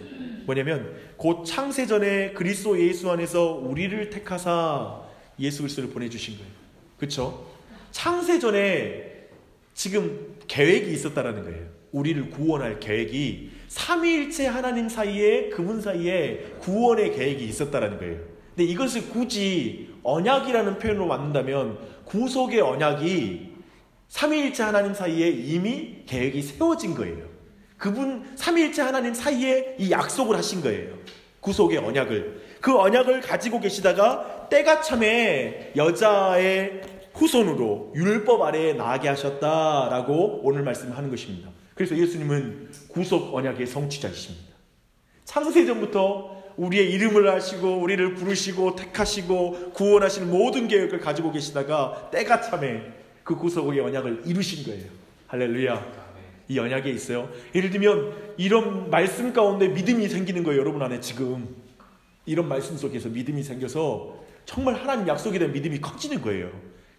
뭐냐면 곧 창세전에 그리스도 예수 안에서 우리를 택하사 예수 그리스도를 보내주신 거예요. 그렇죠? 창세전에 지금 계획이 있었다라는 거예요. 우리를 구원할 계획이 삼위일체 하나님 사이에, 그분 사이에 구원의 계획이 있었다라는 거예요. 근데 이것을 굳이 언약이라는 표현으로 만든다면 구속의 언약이 삼위일체 하나님 사이에 이미 계획이 세워진 거예요. 그분 삼위일체 하나님 사이에 이 약속을 하신 거예요. 구속의 언약을. 그 언약을 가지고 계시다가 때가 참에 여자의 후손으로 율법 아래에 나게 하셨다라고 오늘 말씀하는 것입니다. 그래서 예수님은 구속 언약의 성취자이십니다. 창세전부터 우리의 이름을 아시고 우리를 부르시고 택하시고 구원하시는 모든 계획을 가지고 계시다가 때가 참에 그 구속의 언약을 이루신 거예요. 할렐루야. 이 언약에 있어요. 예를 들면 이런 말씀 가운데 믿음이 생기는 거예요. 여러분 안에 지금 이런 말씀 속에서 믿음이 생겨서 정말 하나님 약속에 대한 믿음이 커지는 거예요.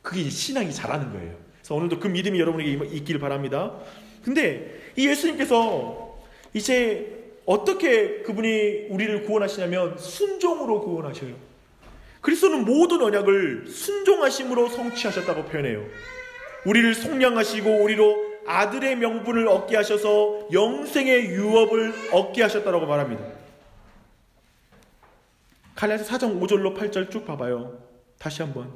그게 신앙이 자라는 거예요. 그래서 오늘도 그 믿음이 여러분에게 있기를 바랍니다. 근데 이 예수님께서 이제 어떻게 그분이 우리를 구원하시냐면 순종으로 구원하셔요. 그리스도는 모든 언약을 순종하심으로 성취하셨다고 표현해요. 우리를 속량하시고 우리로 아들의 명분을 얻게 하셔서 영생의 유업을 얻게 하셨다고 말합니다. 갈라디아서 4장 5절로 8절 쭉 봐봐요. 다시 한번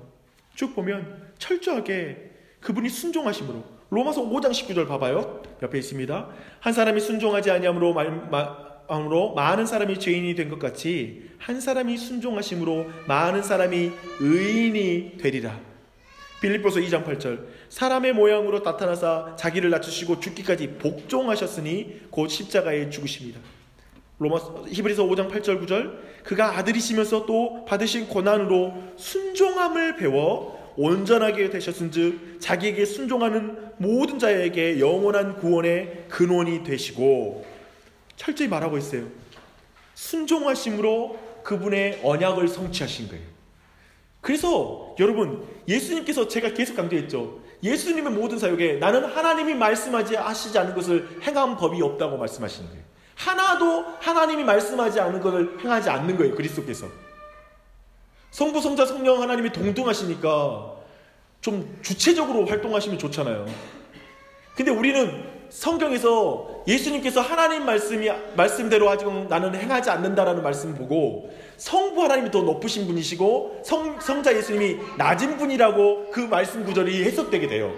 쭉 보면 철저하게 그분이 순종하심으로, 로마서 5장 19절 봐봐요. 옆에 있습니다. 한 사람이 순종하지 아니함으로 많은 사람이 죄인이 된 것 같이 한 사람이 순종하심으로 많은 사람이 의인이 되리라. 빌립보서 2장 8절 사람의 모양으로 나타나사 자기를 낮추시고 죽기까지 복종하셨으니 곧 십자가에 죽으십니다. 히브리서 5장 8절 9절 그가 아들이시면서 또 받으신 고난으로 순종함을 배워 온전하게 되셨은즉 자기에게 순종하는 모든 자에게 영원한 구원의 근원이 되시고, 철저히 말하고 있어요. 순종하심으로 그분의 언약을 성취하신 거예요. 그래서 여러분, 예수님께서, 제가 계속 강조했죠. 예수님의 모든 사역에 나는 하나님이 말씀하시지 않은 것을 행한 법이 없다고 말씀하시는 거예요. 하나도 하나님이 말씀하지 않은 것을 행하지 않는 거예요. 그리스도께서. 성부, 성자, 성령 하나님이 동등하시니까 좀 주체적으로 활동하시면 좋잖아요. 근데 우리는 성경에서 예수님께서 하나님 말씀대로 아직 나는 행하지 않는다라는 말씀을 보고 성부 하나님이 더 높으신 분이시고 성자 예수님이 낮은 분이라고 그 말씀 구절이 해석되게 돼요.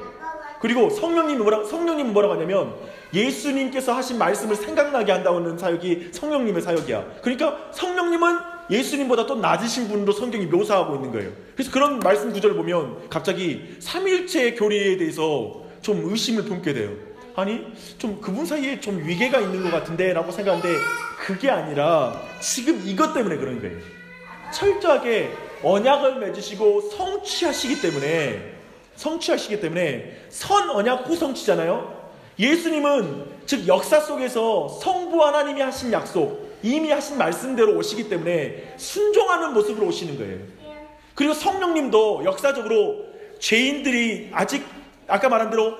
그리고 성령님은 뭐라고 하냐면 예수님께서 하신 말씀을 생각나게 한다는 사역이 성령님의 사역이야. 그러니까 성령님은 예수님보다 또 낮으신 분으로 성경이 묘사하고 있는 거예요. 그래서 그런 말씀 구절을 보면 갑자기 삼위일체의 교리에 대해서 좀 의심을 품게 돼요. 아니, 좀 그분 사이에 좀 위계가 있는 것 같은데 라고 생각하는데 그게 아니라 지금 이것 때문에 그런 거예요. 철저하게 언약을 맺으시고 성취하시기 때문에 선 언약 후성취잖아요. 예수님은 즉 역사 속에서 성부 하나님이 하신 약속, 이미 하신 말씀대로 오시기 때문에 순종하는 모습으로 오시는 거예요. 그리고 성령님도 역사적으로 죄인들이 아직 아까 말한 대로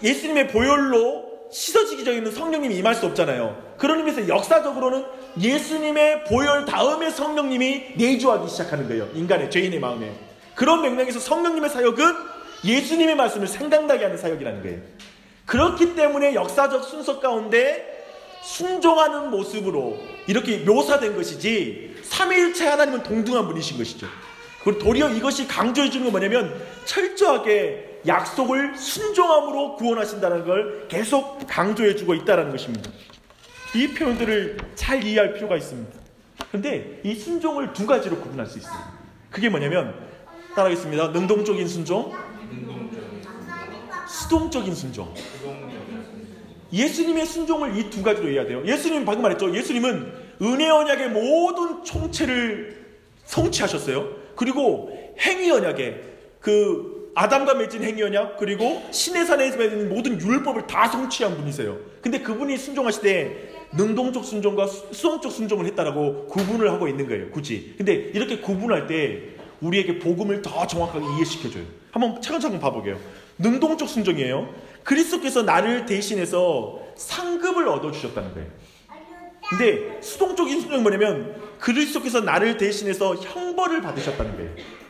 예수님의 보혈로 씻어지기 전에는 성령님이 임할 수 없잖아요. 그런 의미에서 역사적으로는 예수님의 보혈 다음에 성령님이 내주하기 시작하는 거예요. 인간의 죄인의 마음에. 그런 맥락에서 성령님의 사역은 예수님의 말씀을 생각나게 하는 사역이라는 거예요. 그렇기 때문에 역사적 순서 가운데 순종하는 모습으로 이렇게 묘사된 것이지 삼위일체 하나님은 동등한 분이신 것이죠. 그리고 도리어 이것이 강조해 주는 건 뭐냐면 철저하게 약속을 순종함으로 구원하신다는 걸 계속 강조해 주고 있다는 것입니다. 이 표현들을 잘 이해할 필요가 있습니다. 그런데 이 순종을 두 가지로 구분할 수 있어요. 그게 뭐냐면 따라하겠습니다. 능동적인 순종, 수동적인 순종. 예수님의 순종을 이 두 가지로 이해해야 돼요. 예수님 방금 말했죠. 예수님은 은혜 언약의 모든 총체를 성취하셨어요. 그리고 행위 언약의 그 아담과 맺은 행위 언약, 그리고 시내산에서 맺은 모든 율법을 다 성취한 분이세요. 근데 그분이 순종하실 때 능동적 순종과 수동적 순종을 했다라고 구분을 하고 있는 거예요. 굳이. 근데 이렇게 구분할 때 우리에게 복음을 더 정확하게 이해시켜줘요. 한번 차근차근 봐보게요. 능동적 순종이에요. 그리스도께서 나를 대신해서 상급을 얻어주셨다는 거예요. 근데 수동적인 순종은 뭐냐면 그리스도께서 나를 대신해서 형벌을 받으셨다는 거예요.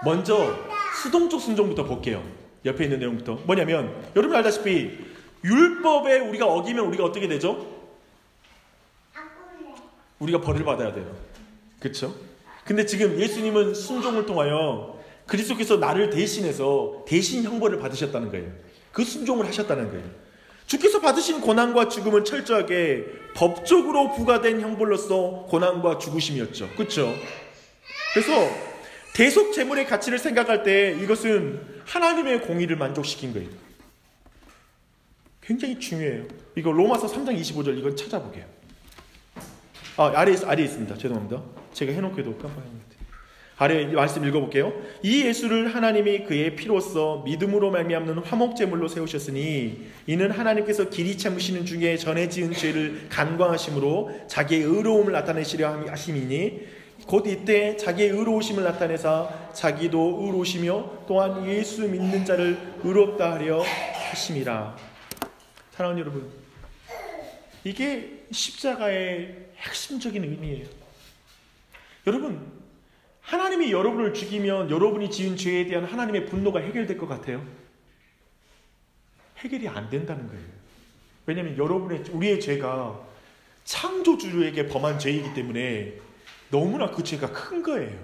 먼저 수동적 순종부터 볼게요. 옆에 있는 내용부터. 뭐냐면 여러분 알다시피 율법에 우리가 어기면 우리가 어떻게 되죠? 우리가 벌을 받아야 돼요. 그렇죠? 근데 지금 예수님은 순종을 통하여 그리스도께서 나를 대신해서 대신 형벌을 받으셨다는 거예요. 그 순종을 하셨다는 거예요. 주께서 받으신 고난과 죽음은 철저하게 법적으로 부과된 형벌로서 고난과 죽으심이었죠. 그렇죠? 그래서 대속 제물의 가치를 생각할 때 이것은 하나님의 공의를 만족시킨 거예요. 굉장히 중요해요. 이거 로마서 3장 25절 이건 찾아보게요. 아래에 있습니다. 죄송합니다. 제가 해놓고도 깜빡했는데. 아래 말씀 읽어볼게요. 이 예수를 하나님이 그의 피로써 믿음으로 말미암는 화목제물로 세우셨으니 이는 하나님께서 길이 참으시는 중에 전에 지은 죄를 간광하심으로 자기의 의로움을 나타내시려 하심이니 곧 이때 자기의 의로우심을 나타내사 자기도 의로우시며 또한 예수 믿는 자를 의롭다 하려 하심이라. 사랑하는 여러분, 이게 십자가의 핵심적인 의미예요. 여러분, 하나님이 여러분을 죽이면 여러분이 지은 죄에 대한 하나님의 분노가 해결될 것 같아요? 해결이 안 된다는 거예요. 왜냐하면 우리의 죄가 창조주에게 범한 죄이기 때문에 너무나 그 죄가 큰 거예요.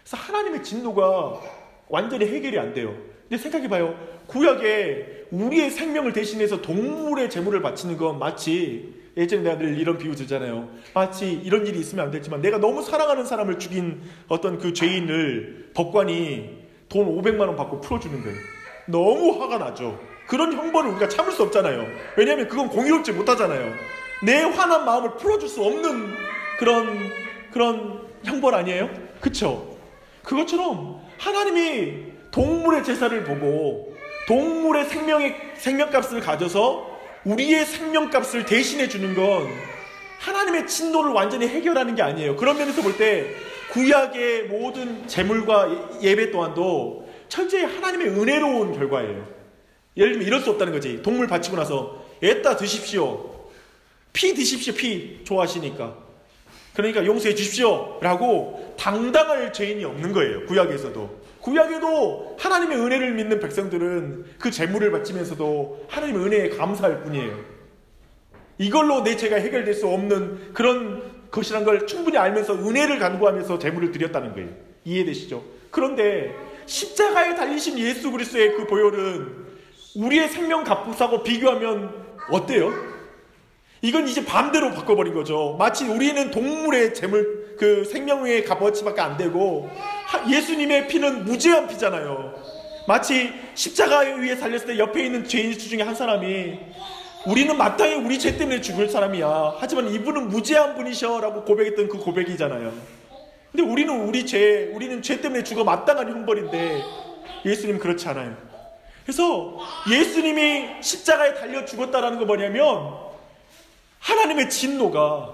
그래서 하나님의 진노가 완전히 해결이 안 돼요. 근데 생각해봐요. 구약에 우리의 생명을 대신해서 동물의 제물을 바치는 건 마치, 예전에 내가 늘 이런 비유 들잖아요. 마치 이런 일이 있으면 안 됐지만 내가 너무 사랑하는 사람을 죽인 어떤 그 죄인을 법관이 돈 500만 원 받고 풀어주는 거예요. 너무 화가 나죠. 그런 형벌을 우리가 참을 수 없잖아요. 왜냐하면 그건 공의롭지 못하잖아요. 내 화난 마음을 풀어줄 수 없는 그런 형벌 아니에요? 그쵸? 그것처럼 하나님이 동물의 제사를 보고 동물의 생명값을 가져서 우리의 생명값을 대신해 주는 건 하나님의 진노를 완전히 해결하는 게 아니에요. 그런 면에서 볼 때 구약의 모든 제물과 예배 또한도 철저히 하나님의 은혜로운 결과예요. 예를 들면 이럴 수 없다는 거지. 동물 바치고 나서 애따 드십시오. 피 드십시오. 피 좋아하시니까. 그러니까 용서해 주십시오 라고 당당할 죄인이 없는 거예요. 구약에서도. 구약에도 하나님의 은혜를 믿는 백성들은 그 제물을 바치면서도 하나님의 은혜에 감사할 뿐이에요. 이걸로 내 죄가 해결될 수 없는 그런 것이란 걸 충분히 알면서 은혜를 간구하면서 제물을 드렸다는 거예요. 이해되시죠? 그런데 십자가에 달리신 예수 그리스도의 그 보혈은 우리의 생명 값하고 비교하면 어때요? 이건 이제 반대로 바꿔버린 거죠. 마치 우리는 동물의 제물, 그 생명의 값어치밖에 안 되고 예수님의 피는 무죄한 피잖아요. 마치 십자가에 의해 살렸을 때 옆에 있는 죄인 중에 한 사람이 우리는 마땅히 우리 죄 때문에 죽을 사람이야. 하지만 이분은 무죄한 분이셔 라고 고백했던 그 고백이잖아요. 근데 우리는 죄 때문에 죽어 마땅한 형벌인데 예수님은 그렇지 않아요. 그래서 예수님이 십자가에 달려 죽었다라는 건 뭐냐면 하나님의 진노가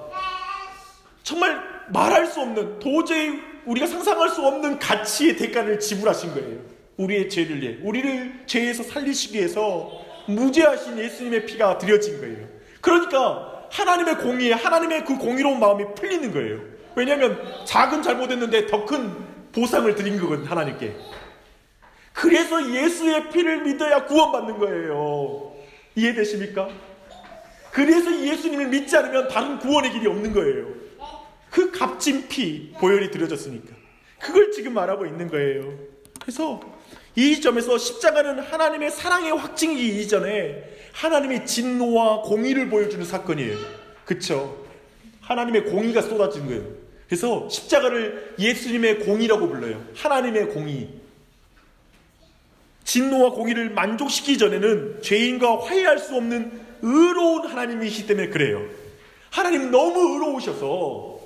정말 말할 수 없는, 도저히 우리가 상상할 수 없는 가치의 대가를 지불하신 거예요. 우리의 죄를 위해, 우리를 죄에서 살리시기 위해서 무죄하신 예수님의 피가 드려진 거예요. 그러니까 하나님의 공의에, 하나님의 그 공의로운 마음이 풀리는 거예요. 왜냐하면 작은 잘못했는데 더 큰 보상을 드린 거거든요, 하나님께. 그래서 예수의 피를 믿어야 구원받는 거예요. 이해되십니까? 그래서 예수님을 믿지 않으면 다른 구원의 길이 없는 거예요. 그 값진 피, 보혈이 드려졌으니까. 그걸 지금 말하고 있는 거예요. 그래서 이 점에서 십자가는 하나님의 사랑의 확증이기 이전에 하나님의 진노와 공의를 보여주는 사건이에요. 그쵸? 하나님의 공의가 쏟아진 거예요. 그래서 십자가를 예수님의 공의라고 불러요. 하나님의 공의. 진노와 공의를 만족시키기 전에는 죄인과 화해할 수 없는 의로운 하나님이시기 때문에 그래요. 하나님은 너무 의로우셔서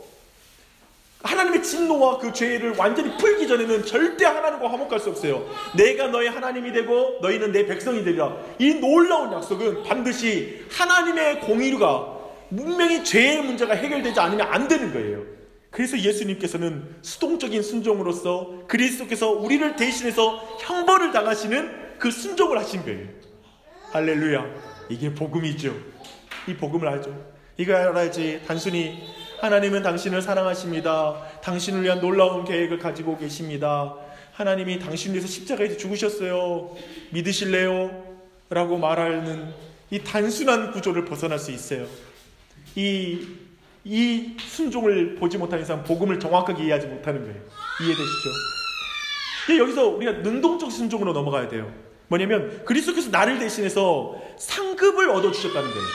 하나님의 진노와 그 죄를 완전히 풀기 전에는 절대 하나님과 화목할 수 없어요. 내가 너의 하나님이 되고 너희는 내 백성이 되리라. 이 놀라운 약속은 반드시 하나님의 공의가 분명히 죄의 문제가 해결되지 않으면 안 되는 거예요. 그래서 예수님께서는 수동적인 순종으로서 그리스도께서 우리를 대신해서 형벌을 당하시는 그 순종을 하신 거예요. 할렐루야. 이게 복음이죠. 이 복음을 알죠. 이거 알아야지. 단순히 하나님은 당신을 사랑하십니다. 당신을 위한 놀라운 계획을 가지고 계십니다. 하나님이 당신을 위해서 십자가에서 죽으셨어요. 믿으실래요? 라고 말하는 이 단순한 구조를 벗어날 수 있어요. 이 순종을 보지 못하는 이상 복음을 정확하게 이해하지 못하는 거예요. 이해되시죠? 여기서 우리가 능동적 순종으로 넘어가야 돼요. 뭐냐면 그리스도께서 나를 대신해서 상급을 얻어주셨다는 거예요.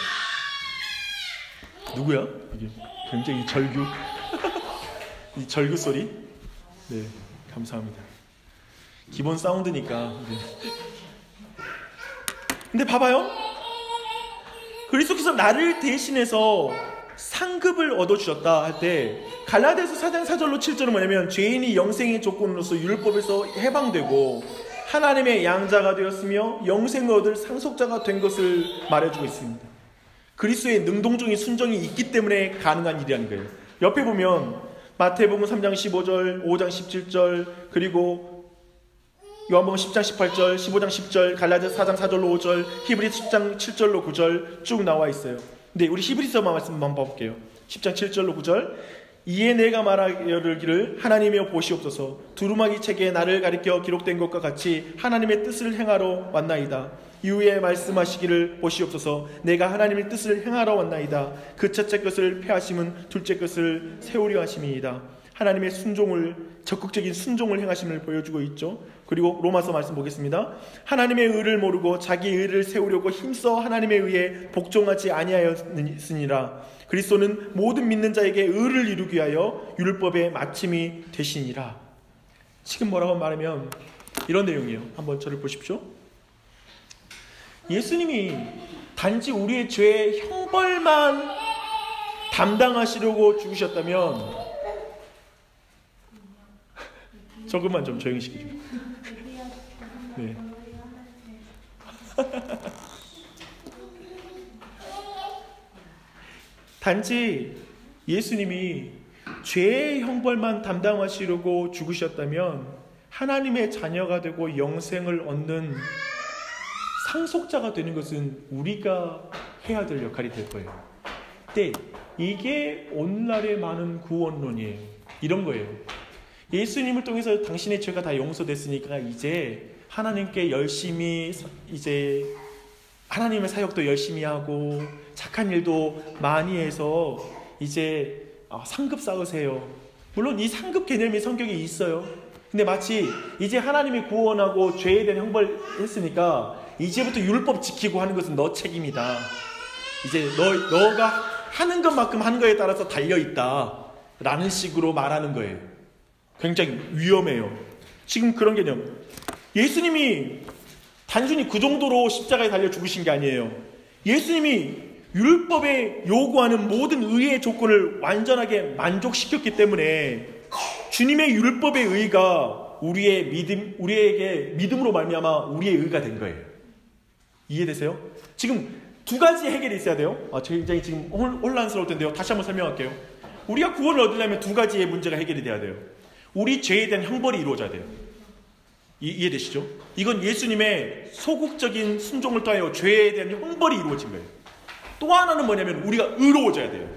누구야? 이게 굉장히 절규 이 절규 소리. 네, 감사합니다. 기본 사운드니까. 네. 근데 봐봐요. 그리스도께서 나를 대신해서 상급을 얻어주셨다 할 때 갈라디아서 4장 4절로 7절은 뭐냐면 죄인이 영생의 조건으로서 율법에서 해방되고 하나님의 양자가 되었으며 영생을 얻을 상속자가 된 것을 말해주고 있습니다. 그리스도의 능동적인 순종이 있기 때문에 가능한 일이라는 거예요. 옆에 보면 마태복음 3장 15절, 5장 17절, 그리고 요한복음 10장 18절, 15장 10절, 갈라디아서 4장 4절로 5절, 히브리서 10장 7절로 9절 쭉 나와 있어요. 근데 우리 히브리서만 말씀 한번 봐볼게요. 10장 7절로 9절. 이에 내가 말하기를 하나님이여 보시옵소서. 두루마기 책에 나를 가리켜 기록된 것과 같이 하나님의 뜻을 행하러 왔나이다. 이후에 말씀하시기를 보시옵소서. 내가 하나님의 뜻을 행하러 왔나이다. 그 첫째 것을 폐하심은 둘째 것을 세우려 하심이이다. 하나님의 순종을, 적극적인 순종을 행하심을 보여주고 있죠. 그리고 로마서 말씀 보겠습니다. 하나님의 의를 모르고 자기 의를 세우려고 힘써 하나님의 의에 복종하지 아니하였으니라. 그리스도는 모든 믿는 자에게 의를 이루기 위하여 율법의 마침이 되시니라. 지금 뭐라고 말하면 이런 내용이에요. 한번 저를 보십시오. 예수님이 단지 우리의 죄의 형벌만 담당하시려고 죽으셨다면, 조금만 좀 조용히 시키죠. 네. 단지 예수님이 죄의 형벌만 담당하시려고 죽으셨다면 하나님의 자녀가 되고 영생을 얻는 상속자가 되는 것은 우리가 해야 될 역할이 될 거예요. 근데 이게 오늘날의 많은 구원론이에요. 이런 거예요. 예수님을 통해서 당신의 죄가 다 용서됐으니까 이제 하나님께 열심히 이제 하나님의 사역도 열심히 하고 착한 일도 많이 해서 이제 상급 쌓으세요. 물론 이 상급 개념이 성경에 있어요. 근데 마치 이제 하나님이 구원하고 죄에 대한 형벌 했으니까 이제부터 율법 지키고 하는 것은 너 책임이다. 이제 너가 하는 것만큼 하는 거에 따라서 달려있다 라는 식으로 말하는 거예요. 굉장히 위험해요. 지금 그런 개념. 예수님이 단순히 그 정도로 십자가에 달려 죽으신 게 아니에요. 예수님이 율법에 요구하는 모든 의의 조건을 완전하게 만족시켰기 때문에 주님의 율법의 의가 우리에게 믿음으로 말미암아 우리의 의가 된 거예요. 이해되세요? 지금 두 가지 해결이 있어야 돼요. 굉장히 지금 혼란스러울 텐데요. 다시 한번 설명할게요. 우리가 구원을 얻으려면 두 가지의 문제가 해결이 돼야 돼요. 우리 죄에 대한 형벌이 이루어져야 돼요. 이해되시죠? 이건 예수님의 소극적인 순종을 통하여 죄에 대한 형벌이 이루어진 거예요. 또 하나는 뭐냐면 우리가 의로워져야 돼요.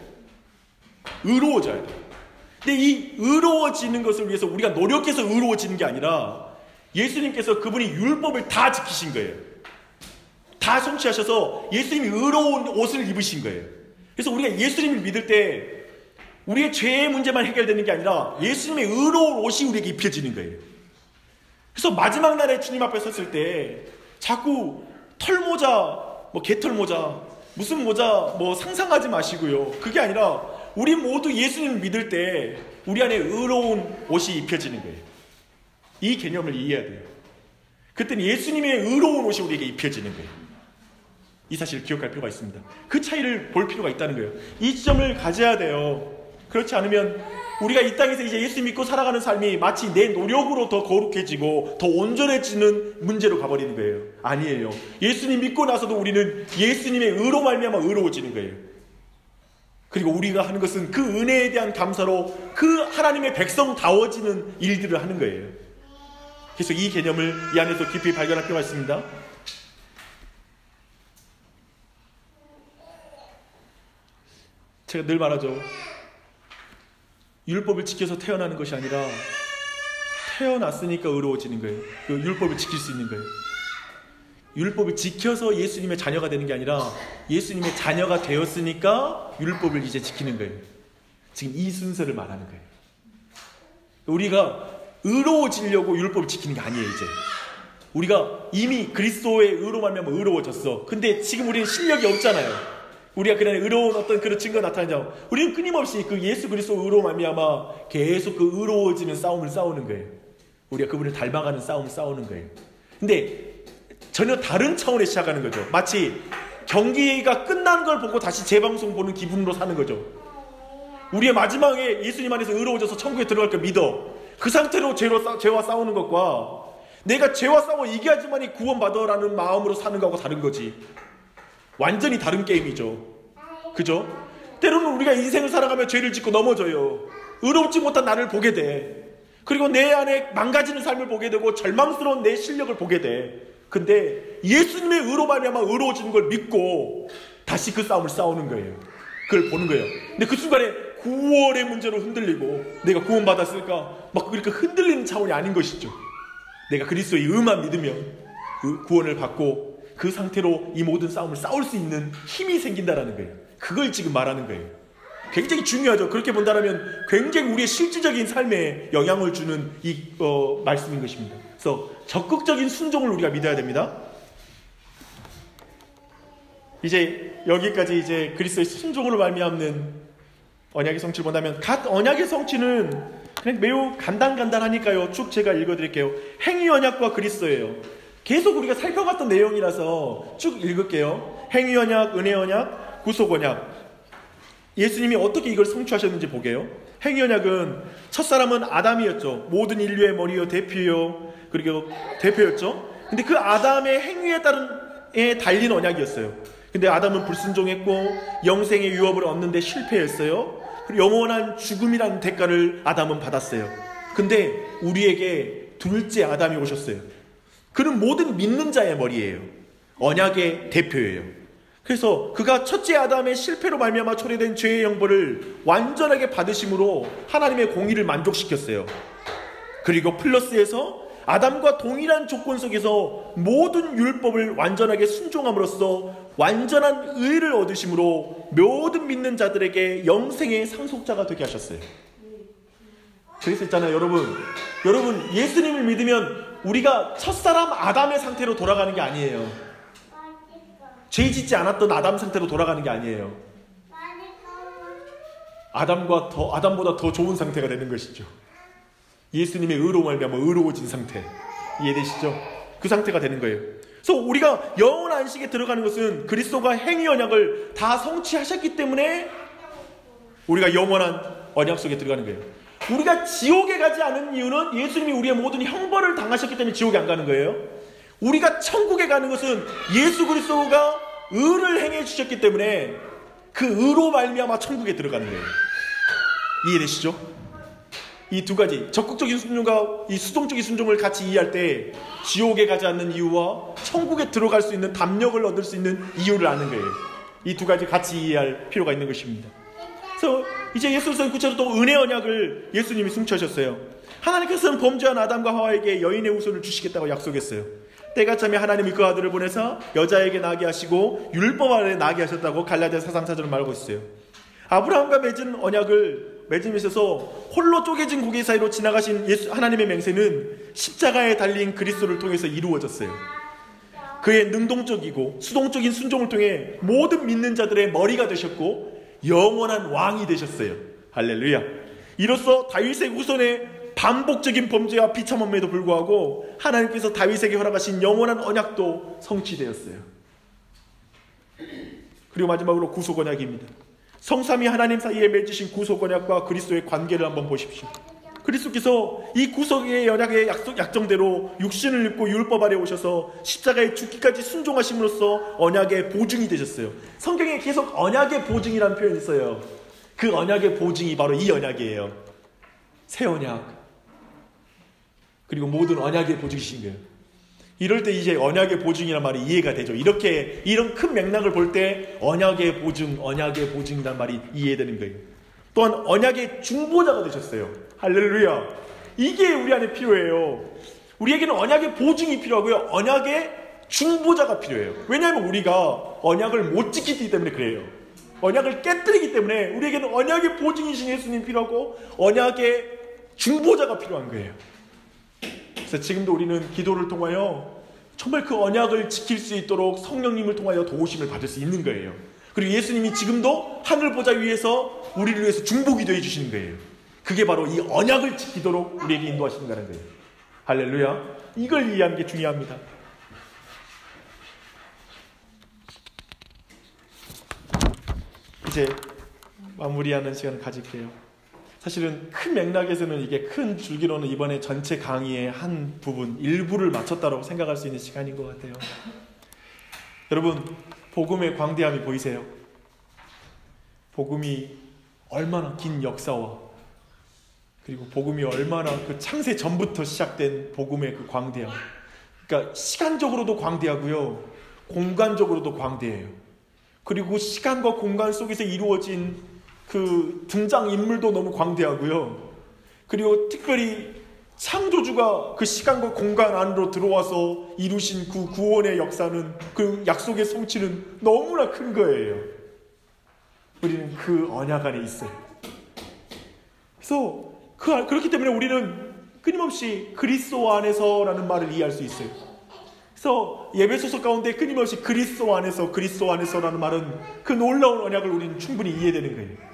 의로워져야 돼요. 근데 이 의로워지는 것을 위해서 우리가 노력해서 의로워지는 게 아니라 예수님께서 그분이 율법을 다 지키신 거예요. 다 성취하셔서 예수님이 의로운 옷을 입으신 거예요. 그래서 우리가 예수님을 믿을 때 우리의 죄의 문제만 해결되는 게 아니라 예수님의 의로운 옷이 우리에게 입혀지는 거예요. 그래서 마지막 날에 주님 앞에 섰을 때 자꾸 털모자, 개털모자, 무슨 모자 상상하지 마시고요. 그게 아니라 우리 모두 예수님을 믿을 때 우리 안에 의로운 옷이 입혀지는 거예요. 이 개념을 이해해야 돼요. 그때는 예수님의 의로운 옷이 우리에게 입혀지는 거예요. 이 사실을 기억할 필요가 있습니다. 그 차이를 볼 필요가 있다는 거예요. 이 지점을 가져야 돼요. 그렇지 않으면 우리가 이 땅에서 이제 예수 믿고 살아가는 삶이 마치 내 노력으로 더 거룩해지고 더 온전해지는 문제로 가버리는 거예요. 아니에요. 예수님 믿고 나서도 우리는 예수님의 의로 말미암아 의로워지는 거예요. 그리고 우리가 하는 것은 그 은혜에 대한 감사로 그 하나님의 백성다워지는 일들을 하는 거예요. 그래서 이 개념을 이 안에서 깊이 발견할 필요가 있습니다. 제가 늘 말하죠. 율법을 지켜서 태어나는 것이 아니라 태어났으니까 의로워지는 거예요. 그 율법을 지킬 수 있는 거예요. 율법을 지켜서 예수님의 자녀가 되는 게 아니라 예수님의 자녀가 되었으니까 율법을 이제 지키는 거예요. 지금 이 순서를 말하는 거예요. 우리가 의로워지려고 율법을 지키는 게 아니에요. 이제 우리가 이미 그리스도의 의로 말미암아 의로워졌어. 근데 지금 우리는 실력이 없잖아요. 우리가 그냥 의로운 어떤 그런 증거가 나타나냐. 우리는 끊임없이 그 예수 그리스도 의로 말미암아 계속 그 의로워지는 싸움을 싸우는 거예요. 우리가 그분을 닮아가는 싸움을 싸우는 거예요. 근데 전혀 다른 차원에 시작하는 거죠. 마치 경기가 끝난 걸 보고 다시 재방송 보는 기분으로 사는 거죠. 우리의 마지막에 예수님 안에서 의로워져서 천국에 들어갈 걸 믿어. 그 상태로 죄와 싸우는 것과 내가 죄와 싸워 이겨야지만이 구원받아라는 마음으로 사는 거하고 다른 거지. 완전히 다른 게임이죠. 그죠? 때로는 우리가 인생을 살아가며 죄를 짓고 넘어져요. 의롭지 못한 나를 보게 돼. 그리고 내 안에 망가지는 삶을 보게 되고 절망스러운 내 실력을 보게 돼. 근데 예수님의 의로 말미암아 의로워지는 걸 믿고 다시 그 싸움을 싸우는 거예요. 그걸 보는 거예요. 근데 그 순간에 구원의 문제로 흔들리고 내가 구원받았을까? 막 그렇게 흔들리는 차원이 아닌 것이죠. 내가 그리스도의 의만 믿으면 그 구원을 받고 그 상태로 이 모든 싸움을 싸울 수 있는 힘이 생긴다라는 거예요. 그걸 지금 말하는 거예요. 굉장히 중요하죠. 그렇게 본다면 굉장히 우리의 실질적인 삶에 영향을 주는 이 말씀인 것입니다. 그래서 적극적인 순종을 우리가 믿어야 됩니다. 이제 여기까지 이제 그리스도의 순종으로 말미암는 언약의 성취를 본다면 각 언약의 성취는 그냥 매우 간단하니까요. 쭉 제가 읽어드릴게요. 행위 언약과 그리스도예요. 계속 우리가 살펴봤던 내용이라서 쭉 읽을게요. 행위 언약, 은혜 언약, 구속 언약. 예수님이 어떻게 이걸 성취하셨는지 보게요. 행위 언약은 첫사람은 아담이었죠. 모든 인류의 머리요 대표요. 그리고 대표였죠. 근데 그 아담의 행위에 달린 언약이었어요. 근데 아담은 불순종했고 영생의 유업을 얻는데 실패했어요. 그리고 영원한 죽음이라는 대가를 아담은 받았어요. 근데 우리에게 둘째 아담이 오셨어요. 그는 모든 믿는 자의 머리예요. 언약의 대표예요. 그래서 그가 첫째 아담의 실패로 말미암아 초래된 죄의 형벌을 완전하게 받으심으로 하나님의 공의를 만족시켰어요. 그리고 플러스해서 아담과 동일한 조건 속에서 모든 율법을 완전하게 순종함으로써 완전한 의를 얻으심으로 모든 믿는 자들에게 영생의 상속자가 되게 하셨어요. 그래서 있잖아요, 여러분 예수님을 믿으면 우리가 첫사람 아담의 상태로 돌아가는 게 아니에요. 죄 짓지 않았던 아담 상태로 돌아가는 게 아니에요. 아담보다 더 좋은 상태가 되는 것이죠. 예수님의 의로 말미암아 의로워진 상태. 이해되시죠? 그 상태가 되는 거예요. 그래서 우리가 영원 안식에 들어가는 것은 그리스도가 행위 언약을 다 성취하셨기 때문에 우리가 영원한 언약 속에 들어가는 거예요. 우리가 지옥에 가지 않은 이유는 예수님이 우리의 모든 형벌을 당하셨기 때문에 지옥에 안 가는 거예요. 우리가 천국에 가는 것은 예수 그리스도가 의를 행해 주셨기 때문에 그 의로 말미암아 천국에 들어가는 거예요. 이해되시죠? 이 두 가지 적극적인 순종과 이 수동적인 순종을 같이 이해할 때 지옥에 가지 않는 이유와 천국에 들어갈 수 있는 담력을 얻을 수 있는 이유를 아는 거예요. 이 두 가지 같이 이해할 필요가 있는 것입니다. 그래서 이제 예수께서는 구체로 또 은혜 언약을 예수님이 성취하셨어요. 하나님께서는 범죄한 아담과 하와에게 여인의 후손을 주시겠다고 약속했어요. 때가 차면 하나님이 그 아들을 보내서 여자에게 나게 하시고 율법 아래 나게 하셨다고 갈라디아서 4장 4절을 말하고 있어요. 아브라함과 맺은 언약을 맺음에서 홀로 쪼개진 고개 사이로 지나가신 하나님의 맹세는 십자가에 달린 그리스도를 통해서 이루어졌어요. 그의 능동적이고 수동적인 순종을 통해 모든 믿는 자들의 머리가 되셨고 영원한 왕이 되셨어요. 할렐루야. 이로써 다윗의 후손의 반복적인 범죄와 비참함에도 불구하고 하나님께서 다윗에게 허락하신 영원한 언약도 성취되었어요. 그리고 마지막으로 구속 언약입니다. 성삼위 하나님 사이에 맺으신 구속 언약과 그리스도의 관계를 한번 보십시오. 그리스도께서 이 구속의 언약의 약정대로 육신을 입고 율법 아래 오셔서 십자가에 죽기까지 순종하심으로써 언약의 보증이 되셨어요. 성경에 계속 언약의 보증이라는 표현이 있어요. 그 언약의 보증이 바로 이 언약이에요. 새 언약. 그리고 모든 언약의 보증이신 거예요. 이럴 때 이제 언약의 보증이란 말이 이해가 되죠. 이런 큰 맥락을 볼 때 언약의 보증이란 말이 이해되는 거예요. 또한 언약의 중보자가 되셨어요. 할렐루야. 이게 우리 안에 필요해요. 우리에게는 언약의 보증이 필요하고요. 언약의 중보자가 필요해요. 왜냐하면 우리가 언약을 못 지키기 때문에 그래요. 언약을 깨뜨리기 때문에 우리에게는 언약의 보증이신 예수님이 필요하고 언약의 중보자가 필요한 거예요. 그래서 지금도 우리는 기도를 통하여 정말 그 언약을 지킬 수 있도록 성령님을 통하여 도우심을 받을 수 있는 거예요. 그리고 예수님이 지금도 하늘 보좌 위에서 우리를 위해서 중보기도 해주시는 거예요. 그게 바로 이 언약을 지키도록 우리에게 인도하시는 거라는 거예요. 할렐루야. 이걸 이해하는 게 중요합니다. 이제 마무리하는 시간을 가질게요. 사실은 큰 맥락에서는 이게 큰 줄기로는 이번에 전체 강의의 한 부분, 일부를 마쳤다고 생각할 수 있는 시간인 것 같아요. 여러분, 복음의 광대함이 보이세요? 복음이 얼마나 긴 역사와 그리고 복음이 얼마나 그 창세 전부터 시작된 복음의 그 광대함. 그러니까 시간적으로도 광대하고요, 공간적으로도 광대해요. 그리고 시간과 공간 속에서 이루어진 그 등장인물도 너무 광대하고요. 그리고 특별히 창조주가 그 시간과 공간 안으로 들어와서 이루신 그 구원의 역사는, 그 약속의 성취는 너무나 큰 거예요. 우리는 그 언약 안에 있어요. 그래서 그렇기 때문에 우리는 끊임없이 그리스도 안에서라는 말을 이해할 수 있어요. 그래서 예배소서 가운데 끊임없이 그리스도 안에서라는 말은 그 놀라운 언약을 우리는 충분히 이해되는 거예요.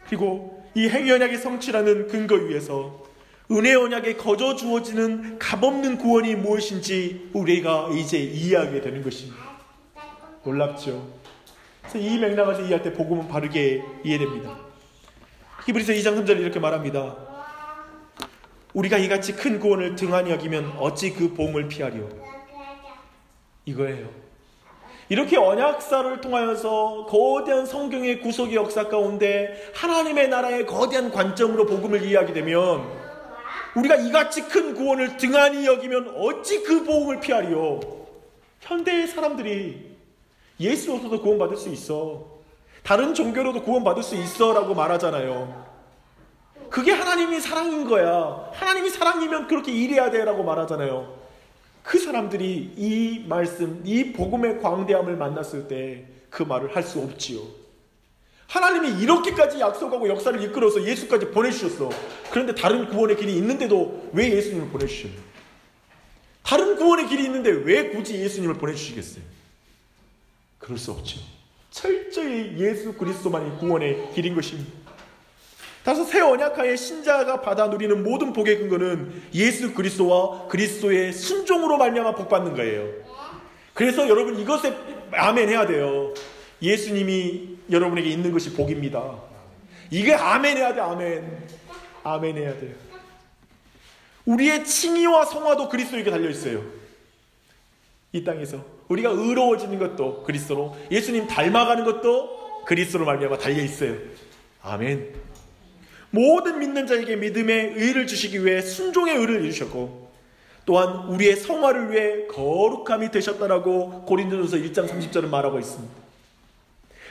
그리고 이 행위 언약의 성취라는 근거 위에서 은혜 언약에 거저 주어지는 값없는 구원이 무엇인지 우리가 이제 이해하게 되는 것입니다. 놀랍죠? 그래서 이 맥락에서 이해할 때 복음은 바르게 이해됩니다. 히브리서 2장 3절에 이렇게 말합니다. 우리가 이같이 큰 구원을 등한히 여기면 어찌 그 복음을 피하리요. 이거예요. 이렇게 언약사를 통하여서 거대한 성경의 구속의 역사 가운데 하나님의 나라의 거대한 관점으로 복음을 이해하게 되면 우리가 이같이 큰 구원을 등한히 여기면 어찌 그 복음을 피하리요. 현대의 사람들이 예수 없어도 구원받을 수 있어, 다른 종교로도 구원받을 수 있어 라고 말하잖아요. 그게 하나님이 사랑인 거야. 하나님이 사랑이면 그렇게 일해야 돼 라고 말하잖아요. 그 사람들이 이 말씀, 이 복음의 광대함을 만났을 때 그 말을 할 수 없지요. 하나님이 이렇게까지 약속하고 역사를 이끌어서 예수까지 보내주셨어. 그런데 다른 구원의 길이 있는데도 왜 예수님을 보내주셔요? 다른 구원의 길이 있는데 왜 굳이 예수님을 보내주시겠어요? 그럴 수 없죠. 철저히 예수 그리스도만이 구원의 길인 것입니다. 따라서 새 언약하에 신자가 받아 누리는 모든 복의 근거는 예수 그리스도와 그리스도의 순종으로 말미암아 복 받는 거예요. 그래서 여러분 이것에 아멘 해야 돼요. 예수님이 여러분에게 있는 것이 복입니다. 이게 아멘 해야 돼. 아멘 해야 돼요. 우리의 칭의와 성화도 그리스도에게 달려있어요. 이 땅에서 우리가 의로워지는 것도 그리스도로, 예수님 닮아가는 것도 그리스도로 말미암아 달려있어요. 아멘. 모든 믿는 자에게 믿음의 의를 주시기 위해 순종의 의를 이루셨고, 또한 우리의 성화를 위해 거룩함이 되셨다라고 고린도전서 1장 30절은 말하고 있습니다.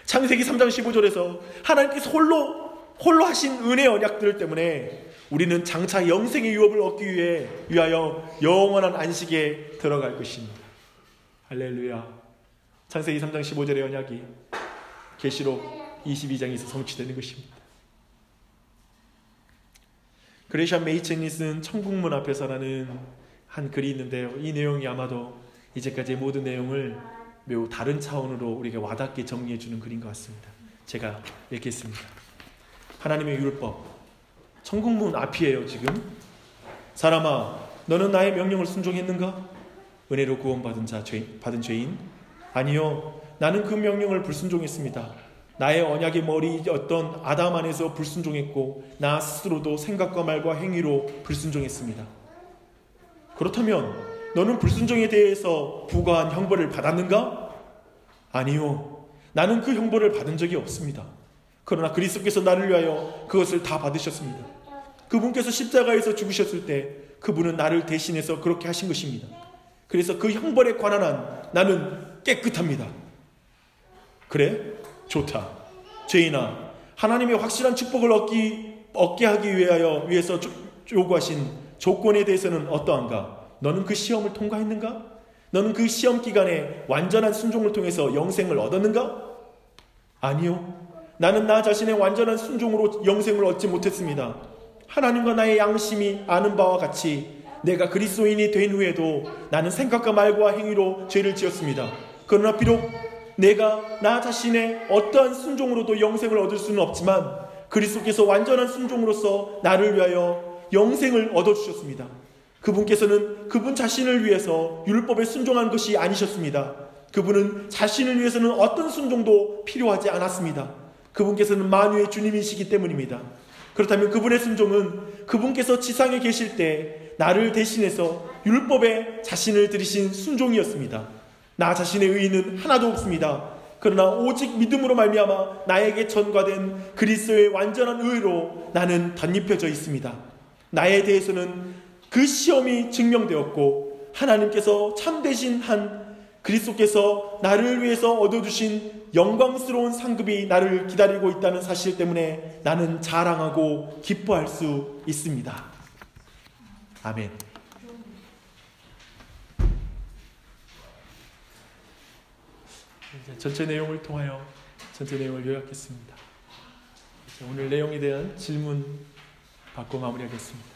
창세기 3장 15절에서 하나님께서 홀로 하신 은혜의 언약들 때문에 우리는 장차 영생의 유업을 얻기 위하여 영원한 안식에 들어갈 것입니다. 할렐루야. 창세기 3장 15절의 언약이 계시록 22장에서 성취되는 것입니다. 그레이션 메이첸이 쓴 천국문 앞에서라는 한 글이 있는데요. 이 내용이 아마도 이제까지의 모든 내용을 매우 다른 차원으로 우리에게 와닿게 정리해 주는 글인 것 같습니다. 제가 읽겠습니다. 하나님의 율법, 천국문 앞이에요. 지금 사람아, 너는 나의 명령을 순종했는가? 은혜로 구원받은 받은 죄인? 아니요, 나는 그 명령을 불순종했습니다. 나의 언약의 머리였던 아담 안에서 불순종했고 나 스스로도 생각과 말과 행위로 불순종했습니다. 그렇다면 너는 불순종에 대해서 부과한 형벌을 받았는가? 아니요, 나는 그 형벌을 받은 적이 없습니다. 그러나 그리스도께서 나를 위하여 그것을 다 받으셨습니다. 그분께서 십자가에서 죽으셨을 때 그분은 나를 대신해서 그렇게 하신 것입니다. 그래서 그 형벌에 관한 한 나는 깨끗합니다. 그래? 좋다. 죄인아, 하나님의 확실한 축복을 얻게 하기 위해서 요구하신 조건에 대해서는 어떠한가? 너는 그 시험을 통과했는가? 너는 그 시험 기간에 완전한 순종을 통해서 영생을 얻었는가? 아니요, 나는 나 자신의 완전한 순종으로 영생을 얻지 못했습니다. 하나님과 나의 양심이 아는 바와 같이 내가 그리스도인이 된 후에도 나는 생각과 말과 행위로 죄를 지었습니다. 그러나 비록 내가 나 자신의 어떠한 순종으로도 영생을 얻을 수는 없지만 그리스도께서 완전한 순종으로서 나를 위하여 영생을 얻어주셨습니다. 그분께서는 그분 자신을 위해서 율법에 순종한 것이 아니셨습니다. 그분은 자신을 위해서는 어떤 순종도 필요하지 않았습니다. 그분께서는 만유의 주님이시기 때문입니다. 그렇다면 그분의 순종은 그분께서 지상에 계실 때 나를 대신해서 율법에 자신을 들이신 순종이었습니다. 나 자신의 의의는 하나도 없습니다. 그러나 오직 믿음으로 말미암아 나에게 전가된 그리스도의 완전한 의로 나는 덧입혀져 있습니다. 나에 대해서는 그 시험이 증명되었고 하나님께서 참되신 한 그리스도께서 나를 위해서 얻어주신 영광스러운 상급이 나를 기다리고 있다는 사실 때문에 나는 자랑하고 기뻐할 수 있습니다. 아멘. 전체 내용을 통하여 전체 내용을 요약했습니다. 오늘 내용에 대한 질문 받고 마무리하겠습니다.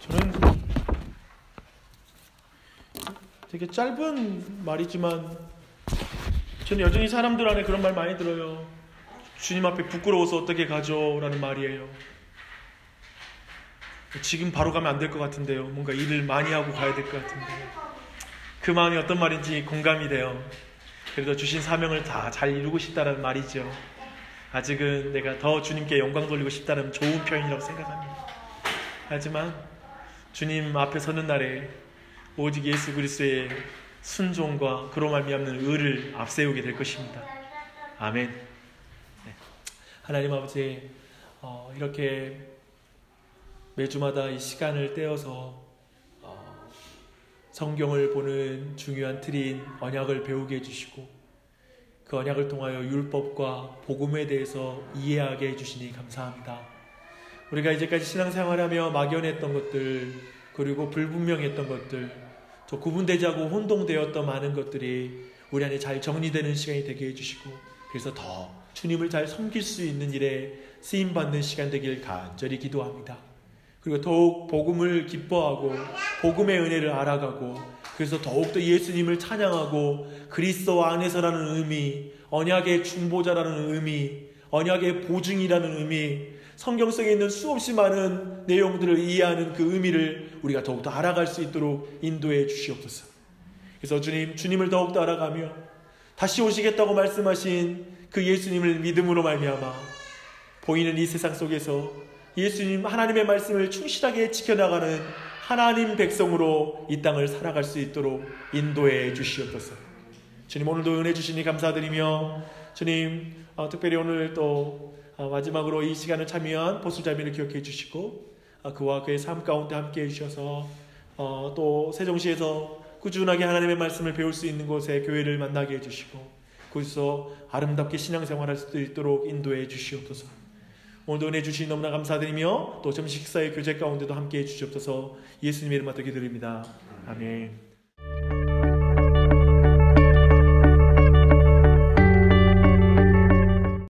저는 되게 짧은 말이지만 저는 여전히 사람들 안에 그런 말 많이 들어요. 주님 앞에 부끄러워서 어떻게 가죠? 라는 말이에요. 지금 바로 가면 안 될 것 같은데요. 뭔가 일을 많이 하고 가야 될 것 같은데요. 그 마음이 어떤 말인지 공감이 돼요. 그래도 주신 사명을 다 잘 이루고 싶다는 말이죠. 아직은 내가 더 주님께 영광 돌리고 싶다는 좋은 표현이라고 생각합니다. 하지만 주님 앞에 서는 날에 오직 예수 그리스도의 순종과 그로 말미암는 의를 앞세우게 될 것입니다. 아멘. 네. 하나님 아버지, 이렇게 매주마다 이 시간을 떼어서 성경을 보는 중요한 틀인 언약을 배우게 해주시고 그 언약을 통하여 율법과 복음에 대해서 이해하게 해주시니 감사합니다. 우리가 이제까지 신앙생활하며 막연했던 것들, 그리고 불분명했던 것들, 또 구분되지 않고 혼동되었던 많은 것들이 우리 안에 잘 정리되는 시간이 되게 해주시고 그래서 더 주님을 잘 섬길 수 있는 일에 쓰임받는 시간 되길 간절히 기도합니다. 그리고 더욱 복음을 기뻐하고 복음의 은혜를 알아가고 그래서 더욱더 예수님을 찬양하고 그리스도 안에서라는 의미, 언약의 중보자라는 의미, 언약의 보증이라는 의미, 성경 속에 있는 수없이 많은 내용들을 이해하는 그 의미를 우리가 더욱더 알아갈 수 있도록 인도해 주시옵소서. 그래서 주님을 더욱더 알아가며 다시 오시겠다고 말씀하신 그 예수님을 믿음으로 말미암아 보이는 이 세상 속에서 예수님 하나님의 말씀을 충실하게 지켜나가는 하나님 백성으로 이 땅을 살아갈 수 있도록 인도해 주시옵소서. 주님, 오늘도 은혜 주시니 감사드리며 주님, 특별히 오늘 또 마지막으로 이 시간을 참여한 보수자매를 기억해 주시고 그와 그의 삶 가운데 함께 해주셔서 또 세종시에서 꾸준하게 하나님의 말씀을 배울 수 있는 곳에 교회를 만나게 해주시고 거기서 아름답게 신앙생활할 수 있도록 인도해 주시옵소서. 오늘도 은혜 주시니 너무나 감사드리며 또 점심 식사의 교제 가운데도 함께 해주시옵소서. 예수님의 이름으로 기도드립니다. 아멘.